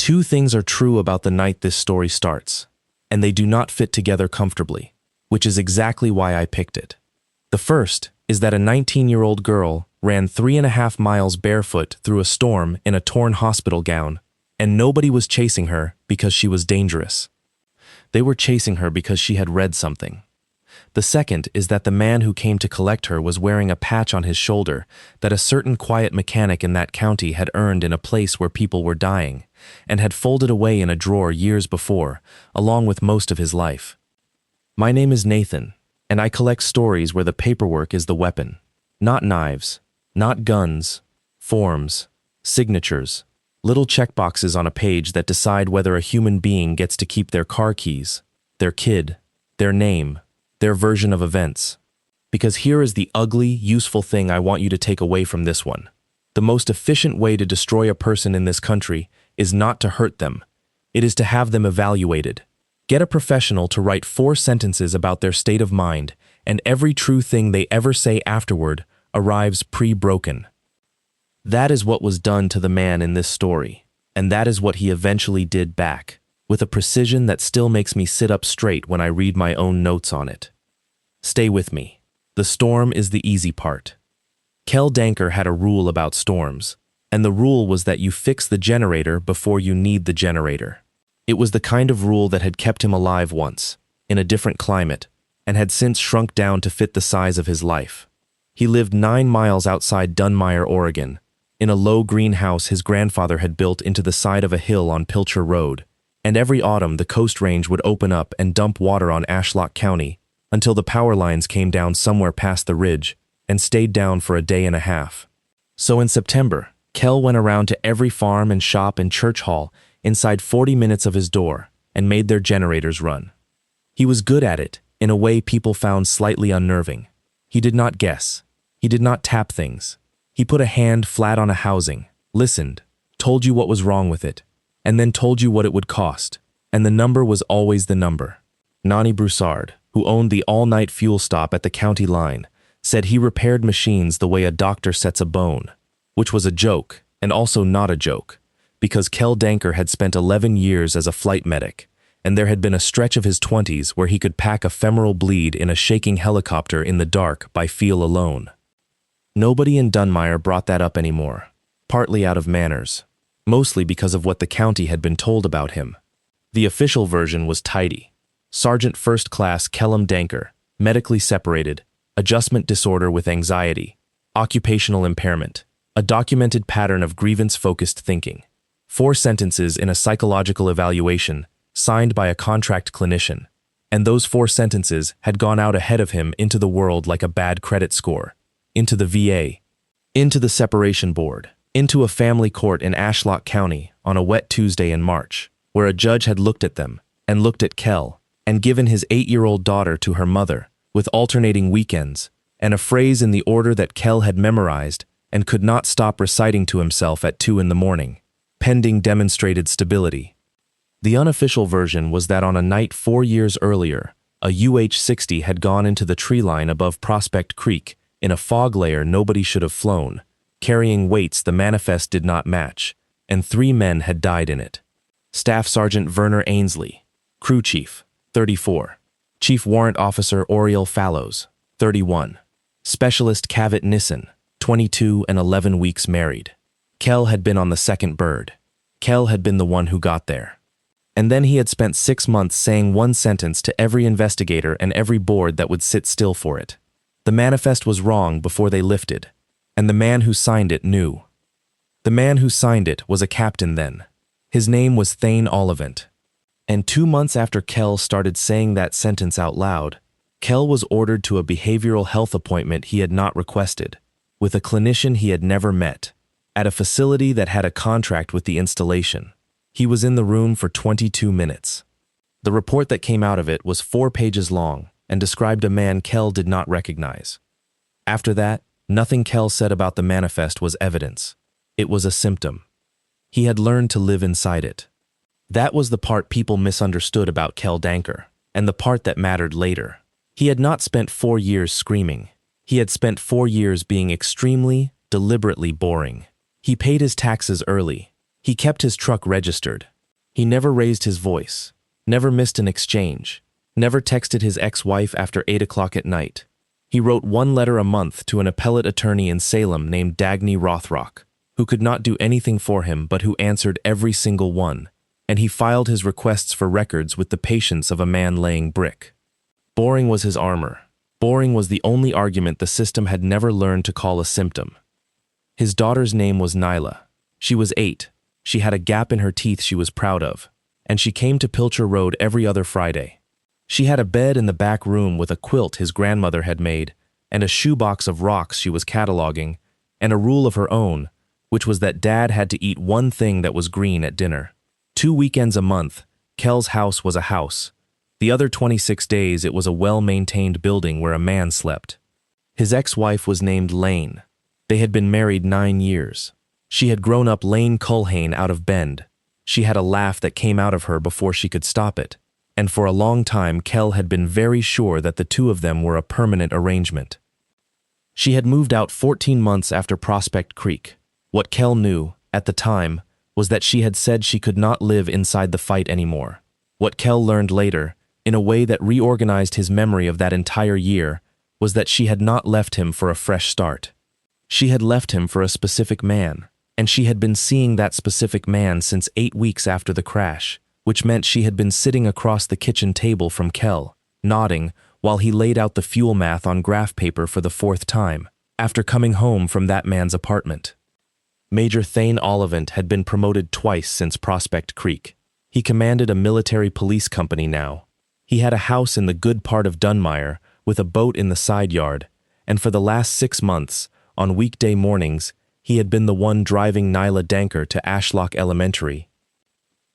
Two things are true about the night this story starts, and they do not fit together comfortably, which is exactly why I picked it. The first is that a 19-year-old girl ran 3.5 miles barefoot through a storm in a torn hospital gown, and nobody was chasing her because she was dangerous. They were chasing her because she had read something. The second is that the man who came to collect her was wearing a patch on his shoulder that a certain quiet mechanic in that county had earned in a place where people were dying, and had folded away in a drawer years before, along with most of his life. My name is Nathan, and I collect stories where the paperwork is the weapon. Not knives, not guns, forms, signatures, little checkboxes on a page that decide whether a human being gets to keep their car keys, their kid, their name, their version of events. Because here is the ugly, useful thing I want you to take away from this one. The most efficient way to destroy a person in this country is not to hurt them. It is to have them evaluated. Get a professional to write 4 sentences about their state of mind, and every true thing they ever say afterward arrives pre-broken. That is what was done to the man in this story, and that is what he eventually did back, with a precision that still makes me sit up straight when I read my own notes on it. Stay with me. The storm is the easy part. Kell Danker had a rule about storms, and the rule was that you fix the generator before you need the generator. It was the kind of rule that had kept him alive once, in a different climate, and had since shrunk down to fit the size of his life. He lived 9 miles outside Dunmire, Oregon, in a low greenhouse his grandfather had built into the side of a hill on Pilcher Road, and every autumn the Coast Range would open up and dump water on Ashlock County until the power lines came down somewhere past the ridge and stayed down for a day and a half. So in September, Kell went around to every farm and shop and church hall inside 40 minutes of his door and made their generators run. He was good at it in a way people found slightly unnerving. He did not guess. He did not tap things. He put a hand flat on a housing, listened, told you what was wrong with it, and then told you what it would cost, and the number was always the number. Nani Broussard, who owned the all-night fuel stop at the county line, said he repaired machines the way a doctor sets a bone, which was a joke, and also not a joke, because Kell Danker had spent 11 years as a flight medic, and there had been a stretch of his 20s where he could pack a femoral bleed in a shaking helicopter in the dark by feel alone. Nobody in Dunmire brought that up anymore, partly out of manners, mostly because of what the county had been told about him. The official version was tidy. Sergeant First Class Kell Danker, medically separated, adjustment disorder with anxiety, occupational impairment, a documented pattern of grievance-focused thinking, 4 sentences in a psychological evaluation signed by a contract clinician, and those 4 sentences had gone out ahead of him into the world like a bad credit score, into the VA, into the separation board, into a family court in Ashlock County on a wet Tuesday in March, where a judge had looked at them and looked at Kell and given his 8-year-old daughter to her mother with alternating weekends and a phrase in the order that Kell had memorized and could not stop reciting to himself at 2 in the morning, pending demonstrated stability. The unofficial version was that on a night 4 years earlier, a UH-60 had gone into the tree line above Prospect Creek in a fog layer nobody should have flown, carrying weights the manifest did not match, and 3 men had died in it. Staff Sergeant Verner Ainsley, Crew Chief, 34. Chief Warrant Officer Oriel Fallows, 31. Specialist Cavett Nissen, 22 and 11 weeks married. Kell had been on the second bird. Kell had been the one who got there. And then he had spent 6 months saying 1 sentence to every investigator and every board that would sit still for it. The manifest was wrong before they lifted, and the man who signed it knew. The man who signed it was a captain then. His name was Thane Ollivant. And 2 months after Kell started saying that sentence out loud, Kell was ordered to a behavioral health appointment he had not requested, with a clinician he had never met, at a facility that had a contract with the installation. He was in the room for 22 minutes. The report that came out of it was 4 pages long and described a man Kell did not recognize. After that, nothing Kell said about the manifest was evidence. It was a symptom. He had learned to live inside it. That was the part people misunderstood about Kell Danker, and the part that mattered later. He had not spent 4 years screaming. He had spent 4 years being extremely, deliberately boring. He paid his taxes early. He kept his truck registered. He never raised his voice, never missed an exchange, never texted his ex-wife after 8 o'clock at night. He wrote 1 letter a month to an appellate attorney in Salem named Dagny Rothrock, who could not do anything for him but who answered every single one, and he filed his requests for records with the patience of a man laying brick. Boring was his armor. Boring was the only argument the system had never learned to call a symptom. His daughter's name was Nyla. She was 8. She had a gap in her teeth she was proud of, and she came to Pilcher Road every other Friday. She had a bed in the back room with a quilt his grandmother had made, and a shoebox of rocks she was cataloging, and a rule of her own, which was that Dad had to eat one thing that was green at dinner. 2 weekends a month, Kell's house was a house. The other 26 days it was a well-maintained building where a man slept. His ex-wife was named Lane. They had been married 9 years. She had grown up Lane Culhane out of Bend. She had a laugh that came out of her before she could stop it, and for a long time Kell had been very sure that the two of them were a permanent arrangement. She had moved out 14 months after Prospect Creek. What Kell knew, at the time, was that she had said she could not live inside the fight anymore. What Kell learned later, in a way that reorganized his memory of that entire year, was that she had not left him for a fresh start. She had left him for a specific man, and she had been seeing that specific man since 8 weeks after the crash, which meant she had been sitting across the kitchen table from Kell, nodding while he laid out the fuel math on graph paper for the 4th time, after coming home from that man's apartment. Major Thane Ollivant had been promoted twice since Prospect Creek. He commanded a military police company now. He had a house in the good part of Dunmire with a boat in the side yard, and for the last 6 months, on weekday mornings, he had been the one driving Nyla Danker to Ashlock Elementary.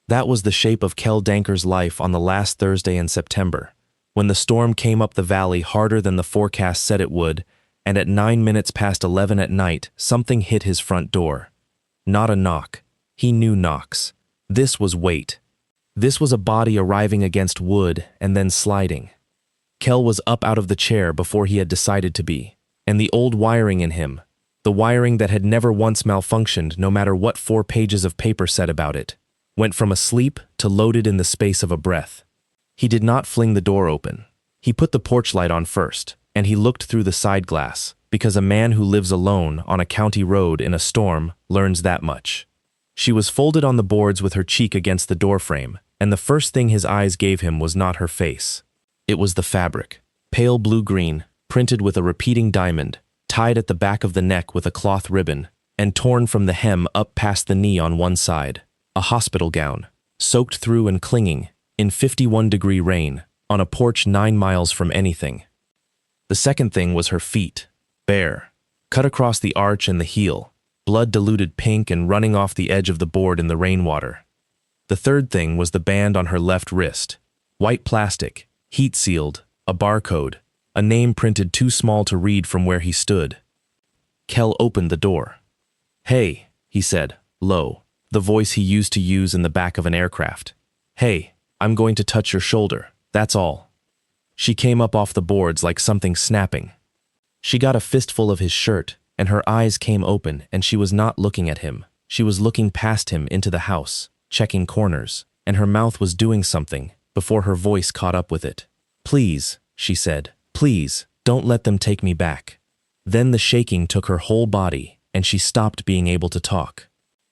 That was the shape of Kell Danker's life on the last Thursday in September, when the storm came up the valley harder than the forecast said it would, and at 9 minutes past 11 at night, something hit his front door. Not a knock. He knew knocks. This was weight. This was a body arriving against wood and then sliding. Kell was up out of the chair before he had decided to be, and the old wiring in him, the wiring that had never once malfunctioned no matter what 4 pages of paper said about it, went from asleep to loaded in the space of a breath. He did not fling the door open. He put the porch light on first, and he looked through the side glass, because a man who lives alone on a county road in a storm learns that much. She was folded on the boards with her cheek against the doorframe, and the first thing his eyes gave him was not her face. It was the fabric, pale blue-green, printed with a repeating diamond, tied at the back of the neck with a cloth ribbon, and torn from the hem up past the knee on one side. A hospital gown, soaked through and clinging, in 51-degree rain, on a porch 9 miles from anything. The second thing was her feet, bare, cut across the arch and the heel, blood-diluted pink and running off the edge of the board in the rainwater. The third thing was the band on her left wrist, white plastic, heat-sealed, a barcode, a name printed too small to read from where he stood. Kell opened the door. "Hey," he said, low, the voice he used to use in the back of an aircraft. "Hey, I'm going to touch your shoulder, that's all." She came up off the boards like something snapping. She got a fistful of his shirt, and her eyes came open, and she was not looking at him. She was looking past him into the house, checking corners, and her mouth was doing something before her voice caught up with it. "Please," she said, "please, don't let them take me back." Then the shaking took her whole body, and she stopped being able to talk.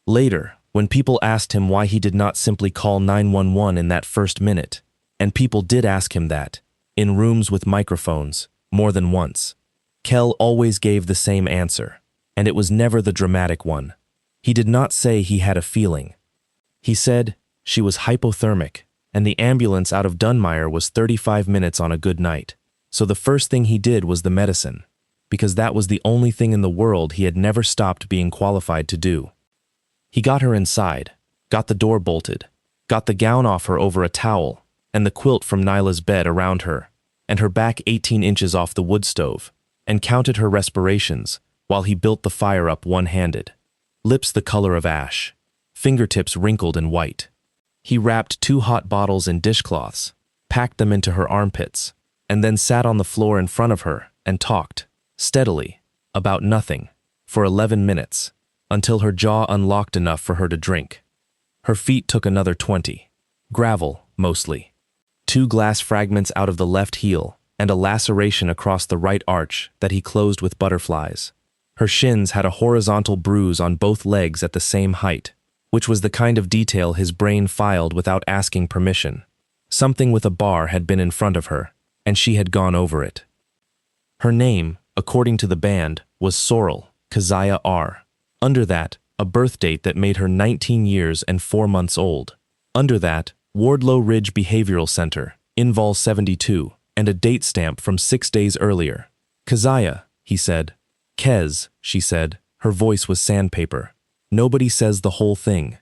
Later, when people asked him why he did not simply call 911 in that first minute, and people did ask him that, in rooms with microphones, more than once, Kell always gave the same answer, and it was never the dramatic one. He did not say he had a feeling. He said she was hypothermic, and the ambulance out of Dunmire was 35 minutes on a good night. So the first thing he did was the medicine, because that was the only thing in the world he had never stopped being qualified to do. He got her inside, got the door bolted, got the gown off her over a towel, and the quilt from Nyla's bed around her, and her back 18 inches off the wood stove, and counted her respirations while he built the fire up one-handed. Lips the color of ash, fingertips wrinkled and white. He wrapped 2 hot bottles in dishcloths, packed them into her armpits, and then sat on the floor in front of her and talked, steadily, about nothing, for 11 minutes, until her jaw unlocked enough for her to drink. Her feet took another 20. Gravel, mostly. 2 glass fragments out of the left heel, and a laceration across the right arch that he closed with butterflies. Her shins had a horizontal bruise on both legs at the same height, which was the kind of detail his brain filed without asking permission. Something with a bar had been in front of her, and she had gone over it. Her name, according to the band, was Sorrel, Keziah R. Under that, a birth date that made her 19 years and 4 months old. Under that, Wardlow Ridge Behavioral Center, Invol 72, and a date stamp from 6 days earlier. Keziah, he said. Kez, she said. Her voice was sandpaper. Nobody says the whole thing.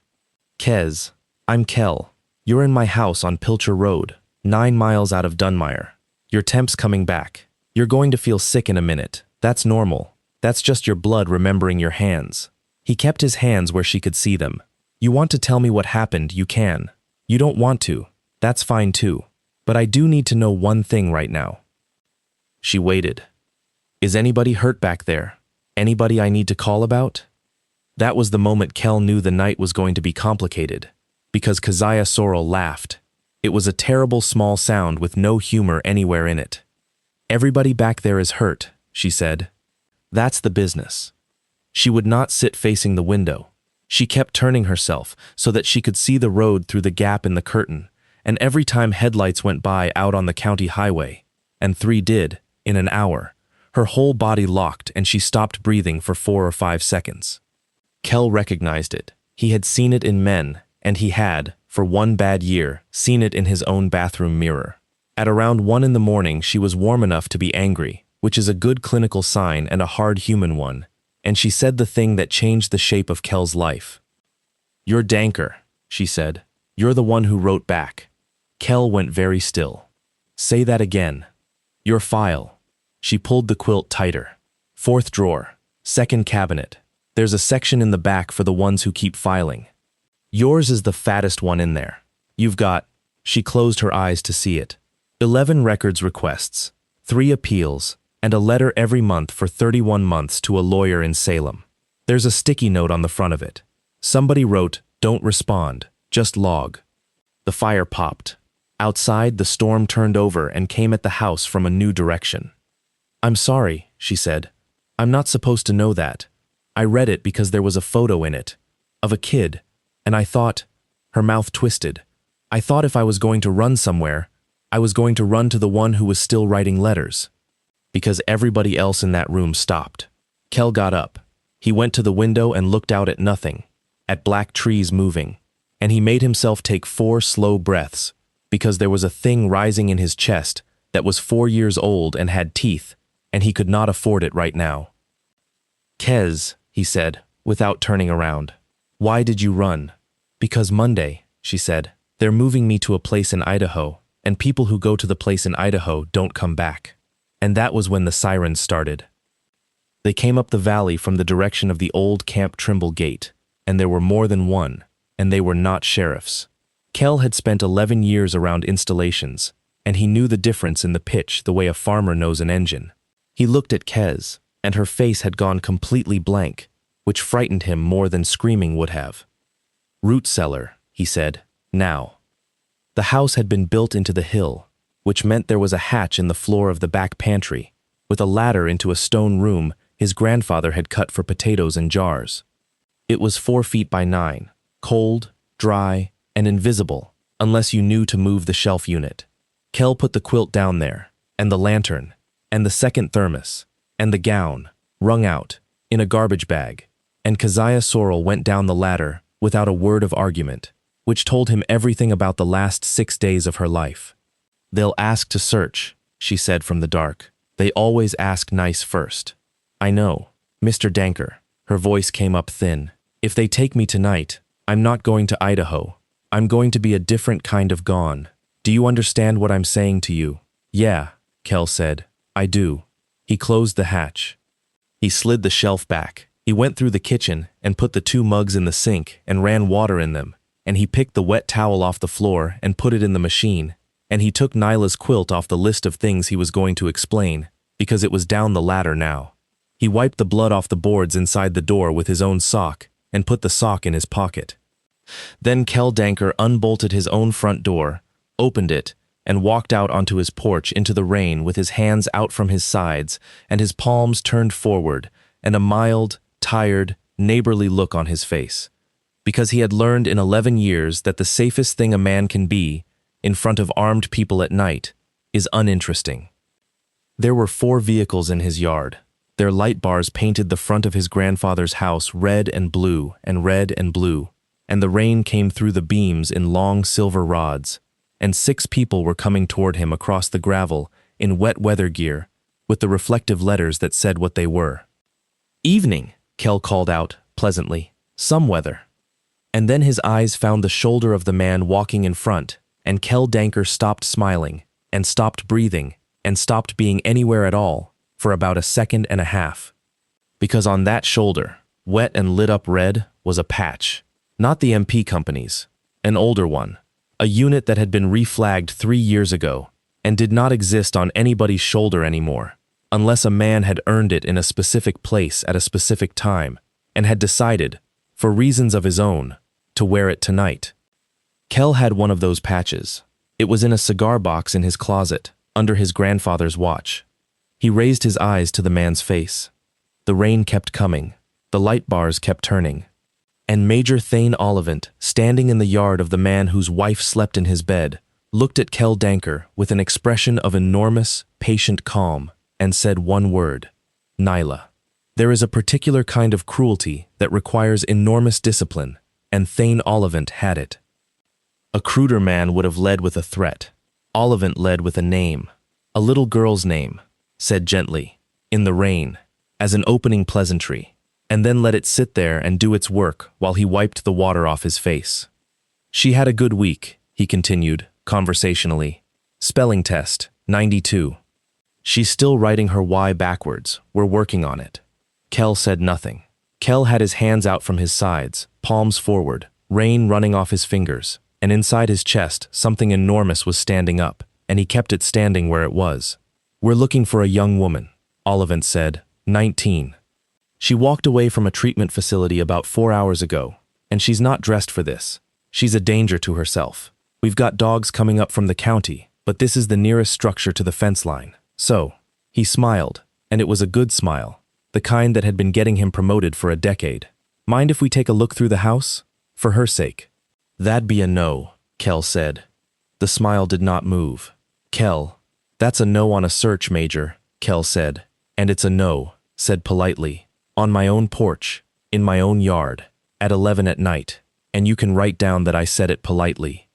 Kez, I'm Kell. You're in my house on Pilcher Road, 9 miles out of Dunmire. Your temp's coming back. You're going to feel sick in a minute. That's normal. That's just your blood remembering your hands. He kept his hands where she could see them. You want to tell me what happened, you can. You don't want to. That's fine too. But I do need to know one thing right now. She waited. Is anybody hurt back there? Anybody I need to call about? That was the moment Kell knew the night was going to be complicated, because Keziah Sorrel laughed. It was a terrible small sound with no humor anywhere in it. Everybody back there is hurt, she said. That's the business. She would not sit facing the window. She kept turning herself so that she could see the road through the gap in the curtain, and every time headlights went by out on the county highway, and 3 did, in an hour, her whole body locked and she stopped breathing for 4 or 5 seconds. Kell recognized it. He had seen it in men, and he had, for 1 bad year, seen it in his own bathroom mirror. At around 1 in the morning, she was warm enough to be angry, which is a good clinical sign and a hard human one, and she said the thing that changed the shape of Kell's life. You're Danker, she said. You're the one who wrote back. Kell went very still. Say that again. Your file. She pulled the quilt tighter. 4th drawer. 2nd cabinet. There's a section in the back for the ones who keep filing. Yours is the fattest one in there. You've got, she closed her eyes to see it, 11 records requests, 3 appeals, and a letter every month for 31 months to a lawyer in Salem. There's a sticky note on the front of it. Somebody wrote, "Don't respond, just log." The fire popped. Outside, the storm turned over and came at the house from a new direction. I'm sorry, she said. I'm not supposed to know that. I read it because there was a photo in it, of a kid, and I thought, her mouth twisted, I thought if I was going to run somewhere, I was going to run to the one who was still writing letters. Because everybody else in that room stopped. Kell got up. He went to the window and looked out at nothing, at black trees moving, and he made himself take 4 slow breaths, because there was a thing rising in his chest that was 4 years old and had teeth, and he could not afford it right now. Kez, he said, without turning around. Why did you run? Because Monday, she said. They're moving me to a place in Idaho, and people who go to the place in Idaho don't come back. And that was when the sirens started. They came up the valley from the direction of the old Camp Trimble gate, and there were more than one, and they were not sheriffs. Kell had spent 11 years around installations, and he knew the difference in the pitch the way a farmer knows an engine. He looked at Kez, and her face had gone completely blank, which frightened him more than screaming would have. Root cellar, he said, now. The house had been built into the hill, which meant there was a hatch in the floor of the back pantry, with a ladder into a stone room his grandfather had cut for potatoes in jars. It was 4 feet by 9, cold, dry, and invisible, unless you knew to move the shelf unit. Kell put the quilt down there, and the lantern, and the 2nd thermos, and the gown, wrung out, in a garbage bag, and Keziah Sorrel went down the ladder without a word of argument, which told him everything about the last 6 days of her life. They'll ask to search, she said from the dark. They always ask nice first. I know, Mr. Danker. Her voice came up thin. If they take me tonight, I'm not going to Idaho. I'm going to be a different kind of gone. Do you understand what I'm saying to you? Yeah, Kell said. I do. He closed the hatch. He slid the shelf back. He went through the kitchen and put the 2 mugs in the sink and ran water in them, and he picked the wet towel off the floor and put it in the machine, and he took Nyla's quilt off the list of things he was going to explain, because it was down the ladder now. He wiped the blood off the boards inside the door with his own sock and put the sock in his pocket. Then Kell Danker unbolted his own front door, opened it, and walked out onto his porch into the rain with his hands out from his sides and his palms turned forward and a mild, tired, neighborly look on his face. Because he had learned in 11 years that the safest thing a man can be, in front of armed people at night, is uninteresting. There were 4 vehicles in his yard. Their light bars painted the front of his grandfather's house red and blue and red and blue, and the rain came through the beams in long silver rods, and 6 people were coming toward him across the gravel in wet weather gear, with the reflective letters that said what they were. "Evening," Kell called out, pleasantly. "Some weather." And then his eyes found the shoulder of the man walking in front, and Kell Danker stopped smiling, and stopped breathing, and stopped being anywhere at all, for about a second and a half. Because on that shoulder, wet and lit up red, was a patch. Not the MP company's, an older one. A unit that had been reflagged 3 years ago, and did not exist on anybody's shoulder anymore, unless a man had earned it in a specific place at a specific time, and had decided, for reasons of his own, to wear it tonight. Kell had one of those patches. It was in a cigar box in his closet, under his grandfather's watch. He raised his eyes to the man's face. The rain kept coming. The light bars kept turning. And Major Thane Ollivant, standing in the yard of the man whose wife slept in his bed, looked at Kell Danker with an expression of enormous, patient calm, and said one word: "Nyla." There is a particular kind of cruelty that requires enormous discipline, and Thane Ollivant had it. A cruder man would have led with a threat. Ollivant led with a name, a little girl's name, said gently, in the rain, as an opening pleasantry, and then let it sit there and do its work while he wiped the water off his face. "She had a good week," he continued, conversationally. "Spelling test, 92. She's still writing her Y backwards. We're working on it." Kell said nothing. Kell had his hands out from his sides, palms forward, rain running off his fingers, and inside his chest something enormous was standing up, and he kept it standing where it was. "We're looking for a young woman," Ollivant said, 19. "She walked away from a treatment facility about 4 hours ago, and she's not dressed for this. She's a danger to herself. We've got dogs coming up from the county, but this is the nearest structure to the fence line. So," he smiled, and it was a good smile, the kind that had been getting him promoted for a decade. "Mind if we take a look through the house? For her sake." "That'd be a no," Kell said. The smile did not move. "Kell, that's a no on a search, Major," Kell said. "And it's a no," said politely, "on my own porch, in my own yard, at 11 at night, and you can write down that I said it politely."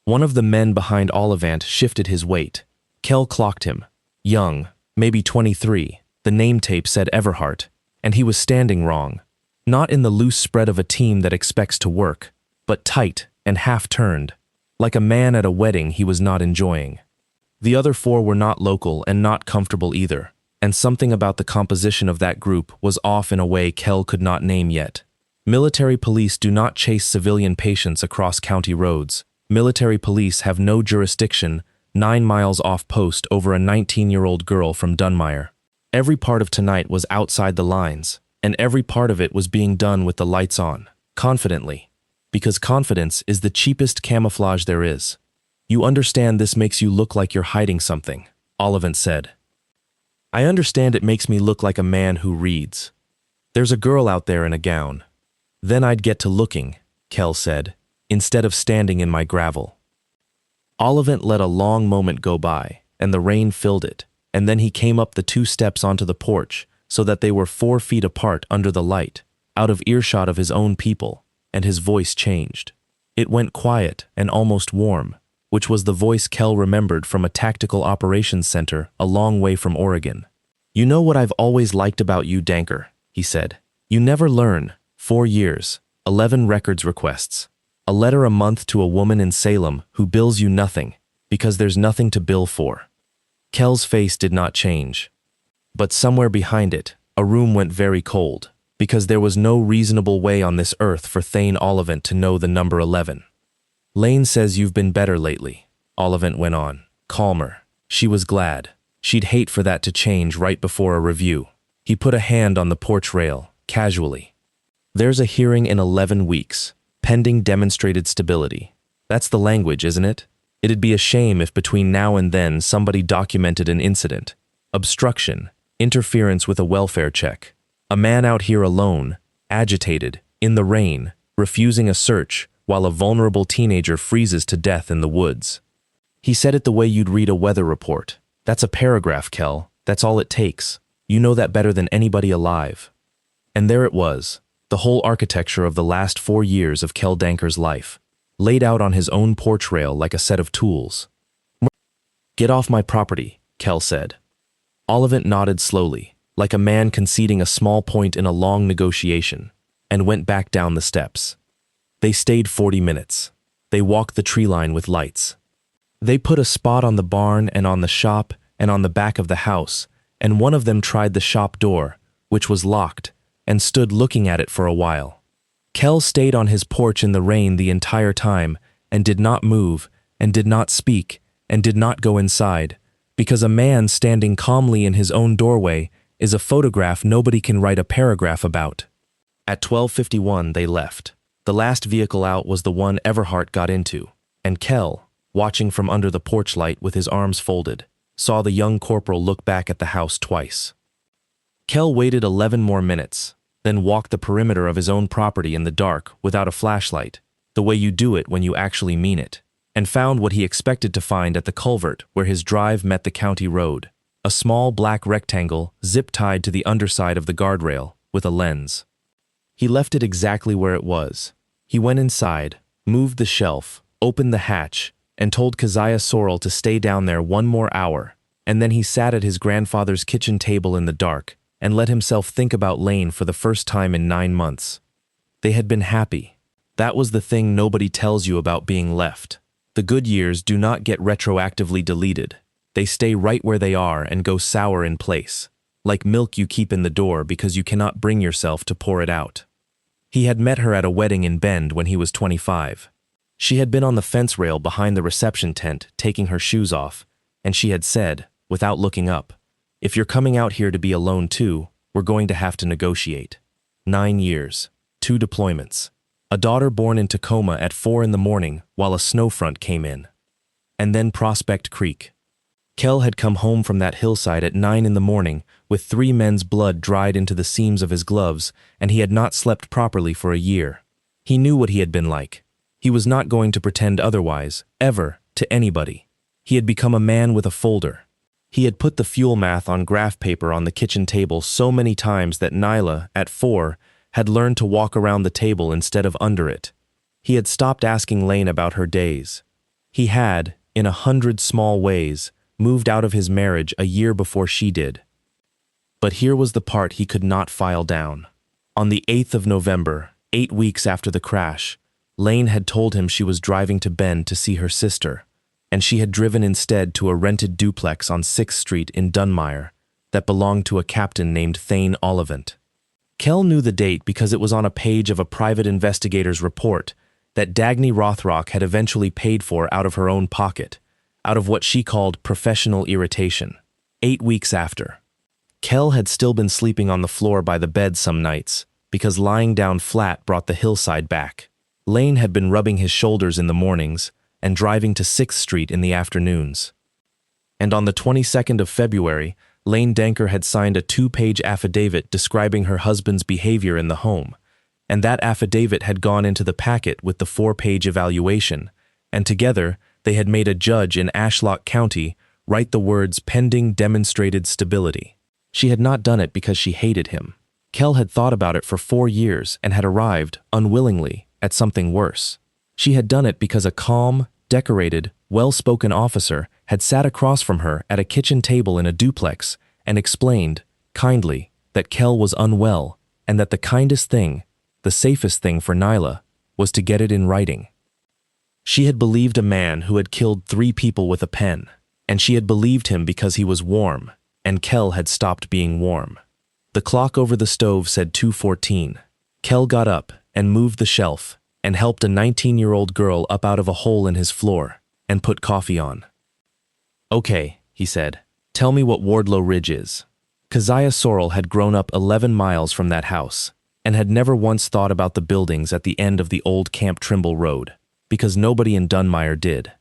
One of the men behind Ollivant shifted his weight. Kell clocked him. Young, maybe 23, the name tape said Everhart, and he was standing wrong. Not in the loose spread of a team that expects to work, but tight and half-turned, like a man at a wedding he was not enjoying. The other 4 were not local and not comfortable either, and something about the composition of that group was off in a way Kell could not name yet. Military police do not chase civilian patients across county roads. Military police have no jurisdiction 9 miles off post over a 19-year-old girl from Dunmire. Every part of tonight was outside the lines, and every part of it was being done with the lights on, confidently. Because confidence is the cheapest camouflage there is. "You understand this makes you look like you're hiding something," Ollivant said. "I understand it makes me look like a man who reads. There's a girl out there in a gown." "Then I'd get to looking," Kell said, "instead of standing in my gravel." Ollivant let a long moment go by, and the rain filled it, and then he came up the 2 steps onto the porch so that they were 4 feet apart under the light, out of earshot of his own people, and his voice changed. It went quiet and almost warm, which was the voice Kell remembered from a tactical operations center a long way from Oregon. "You know what I've always liked about you, Danker," he said. "You never learn. 4 years, 11 records requests. A letter a month to a woman in Salem who bills you nothing, because there's nothing to bill for." Kell's face did not change. But somewhere behind it, a room went very cold, because there was no reasonable way on this earth for Thane Ollivant to know the number 11. "Lane says you've been better lately," Ollivant went on, calmer. She was glad. She'd hate for that to change right before a review. He put a hand on the porch rail, casually. "There's a hearing in 11 weeks. Pending demonstrated stability. That's the language, isn't it? It'd be a shame if between now and then somebody documented an incident. Obstruction, interference with a welfare check. A man out here alone, agitated, in the rain, refusing a search, while a vulnerable teenager freezes to death in the woods. He said it the way you'd read a weather report. That's a paragraph, Kell. That's all it takes. You know that better than anybody alive. And there it was, the whole architecture of the last 4 years of Kell Danker's life, laid out on his own porch rail like a set of tools. "Get off my property," Kell said. Oliphant nodded slowly, like a man conceding a small point in a long negotiation, and went back down the steps. They stayed 40 minutes. They walked the tree line with lights. They put a spot on the barn and on the shop and on the back of the house, and one of them tried the shop door, which was locked, and stood looking at it for a while. Kell stayed on his porch in the rain the entire time and did not move and did not speak and did not go inside, because a man standing calmly in his own doorway is a photograph nobody can write a paragraph about. At 12:51 they left. The last vehicle out was the one Everhart got into, and Kell, watching from under the porch light with his arms folded, saw the young corporal look back at the house twice. Kell waited 11 more minutes, then walked the perimeter of his own property in the dark without a flashlight, the way you do it when you actually mean it, and found what he expected to find at the culvert where his drive met the county road, a small black rectangle zip-tied to the underside of the guardrail with a lens. He left it exactly where it was. He went inside, moved the shelf, opened the hatch, and told Keziah Sorrell to stay down there 1 more hour, and then he sat at his grandfather's kitchen table in the dark and let himself think about Lane for the first time in 9 months. They had been happy. That was the thing nobody tells you about being left. The good years do not get retroactively deleted. They stay right where they are and go sour in place, like milk you keep in the door because you cannot bring yourself to pour it out. He had met her at a wedding in Bend when he was 25. She had been on the fence rail behind the reception tent taking her shoes off, and she had said, without looking up, "If you're coming out here to be alone too, we're going to have to negotiate." 9 years, 2 deployments, a daughter born in Tacoma at 4 in the morning while a snowfront came in. And then Prospect Creek. Kell had come home from that hillside at 9 in the morning with 3 men's blood dried into the seams of his gloves, and he had not slept properly for a year. He knew what he had been like. He was not going to pretend otherwise, ever, to anybody. He had become a man with a folder. He had put the fuel math on graph paper on the kitchen table so many times that Nyla, at 4, had learned to walk around the table instead of under it. He had stopped asking Lane about her days. He had, in 100 small ways, moved out of his marriage a year before she did. But here was the part he could not file down. On the 8th of November, 8 weeks after the crash, Lane had told him she was driving to Bend to see her sister, and she had driven instead to a rented duplex on 6th Street in Dunmire that belonged to a captain named Thane Oliphant. Kell knew the date because it was on a page of a private investigator's report that Dagny Rothrock had eventually paid for out of her own pocket, out of what she called professional irritation. 8 weeks after. Kell had still been sleeping on the floor by the bed some nights because lying down flat brought the hillside back. Lane had been rubbing his shoulders in the mornings and driving to 6th Street in the afternoons. And on the 22nd of February, Lane Danker had signed a 2-page affidavit describing her husband's behavior in the home, and that affidavit had gone into the packet with the 4-page evaluation, and together they had made a judge in Ashlock County write the words "pending demonstrated stability." She had not done it because she hated him. Kell had thought about it for 4 years and had arrived, unwillingly, at something worse. She had done it because a calm, decorated, well-spoken officer had sat across from her at a kitchen table in a duplex and explained, kindly, that Kell was unwell and that the kindest thing, the safest thing for Nyla, was to get it in writing. She had believed a man who had killed 3 people with a pen, and she had believed him because he was warm, and Kell had stopped being warm. The clock over the stove said 2:14. Kell got up and moved the shelf and helped a 19-year-old girl up out of a hole in his floor and put coffee on. "Okay," he said, "tell me what Wardlow Ridge is." Keziah Sorrell had grown up 11 miles from that house. and had never once thought about the buildings at the end of the old Camp Trimble Road, because nobody in Dunmire did.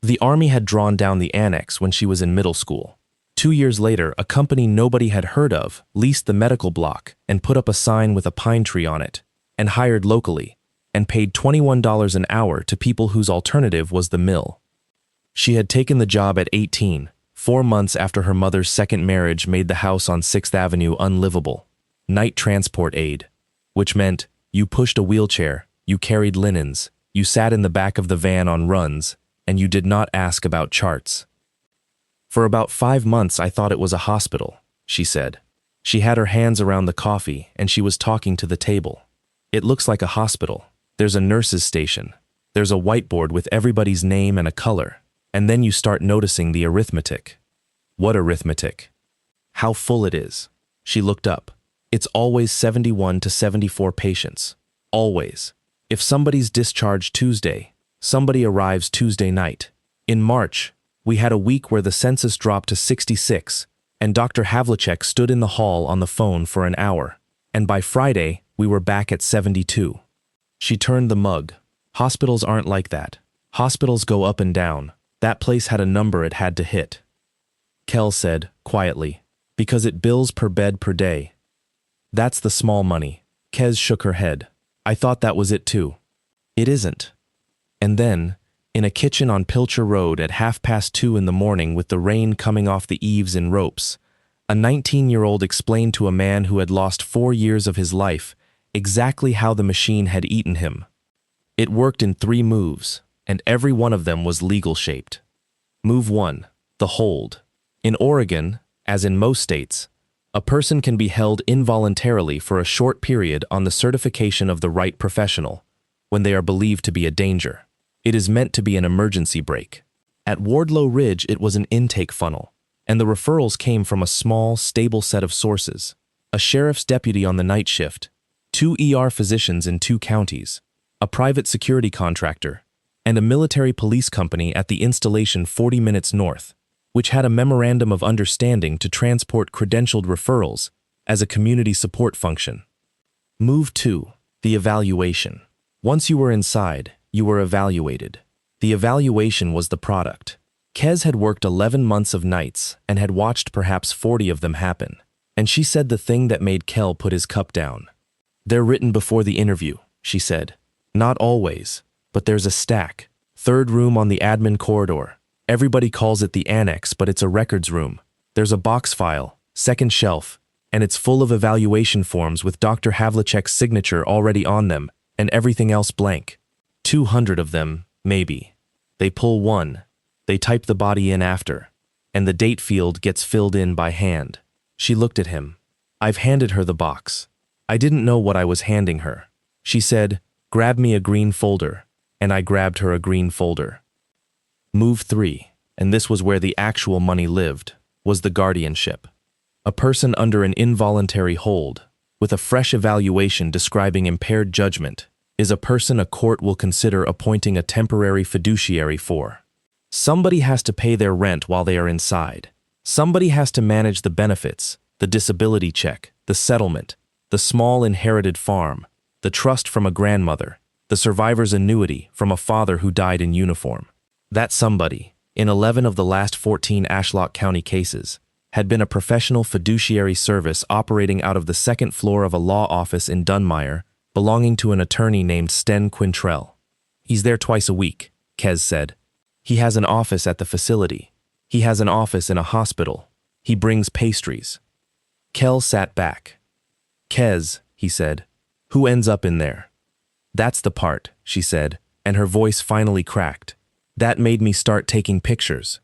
The Army had drawn down the annex when she was in middle school. 2 years later, a company nobody had heard of leased the medical block and put up a sign with a pine tree on it, and hired locally, and paid $21 an hour to people whose alternative was the mill. She had taken the job at 18, 4 months after her mother's second marriage made the house on 6th Avenue unlivable. Night transport aide, which meant you pushed a wheelchair, you carried linens, you sat in the back of the van on runs, and you did not ask about charts. For about 5 months I thought it was a hospital, she said. She had her hands around the coffee and she was talking to the table. It looks like a hospital. There's a nurse's station. There's a whiteboard with everybody's name and a color. And then you start noticing the arithmetic. What arithmetic? How full it is. She looked up. It's always 71 to 74 patients. Always. If somebody's discharged Tuesday, somebody arrives Tuesday night. In March, we had a week where the census dropped to 66, and Dr. Havlicek stood in the hall on the phone for an hour, and by Friday, we were back at 72. She turned the mug. Hospitals aren't like that. Hospitals go up and down. That place had a number it had to hit. Kell said, quietly, because it bills per bed per day. That's the small money. Kez shook her head. I thought that was it too. It isn't. And then, in a kitchen on Pilcher Road at 2:30 in the morning with the rain coming off the eaves in ropes, a 19-year-old explained to a man who had lost 4 years of his life exactly how the machine had eaten him. It worked in 3 moves, and every one of them was legal-shaped. Move 1, the hold. In Oregon, as in most states, a person can be held involuntarily for a short period on the certification of the right professional, when they are believed to be a danger. It is meant to be an emergency brake. At Wardlow Ridge, it was an intake funnel, and the referrals came from a small, stable set of sources. A sheriff's deputy on the night shift, 2 ER physicians in 2 counties, a private security contractor, and a military police company at the installation 40 minutes north, which had a memorandum of understanding to transport credentialed referrals as a community support function. Move 2, the evaluation. Once you were inside, you were evaluated. The evaluation was the product. Kez had worked 11 months of nights and had watched perhaps 40 of them happen, and she said the thing that made Kell put his cup down. They're written before the interview, she said. Not always, but there's a stack. 3rd room on the admin corridor. Everybody calls it the annex, but it's a records room. There's a box file, 2nd shelf, and it's full of evaluation forms with Dr. Havlicek's signature already on them and everything else blank. 200 of them, maybe. They pull one, they type the body in after, and the date field gets filled in by hand. She looked at him. I've handed her the box. I didn't know what I was handing her. She said, grab me a green folder, and I grabbed her a green folder. Move 3, and this was where the actual money lived, was the guardianship. A person under an involuntary hold, with a fresh evaluation describing impaired judgment, is a person a court will consider appointing a temporary fiduciary for. Somebody has to pay their rent while they are inside. Somebody has to manage the benefits, the disability check, the settlement, the small inherited farm, the trust from a grandmother, the survivor's annuity from a father who died in uniform. That somebody, in 11 of the last 14 Ashlock County cases, had been a professional fiduciary service operating out of the 2nd floor of a law office in Dunmire, belonging to an attorney named Sten Quintrell. He's there twice a week, Kez said. He has an office at the facility. He has an office in a hospital. He brings pastries. Kell sat back. Kez, he said, who ends up in there? That's the part, she said, and her voice finally cracked. That made me start taking pictures.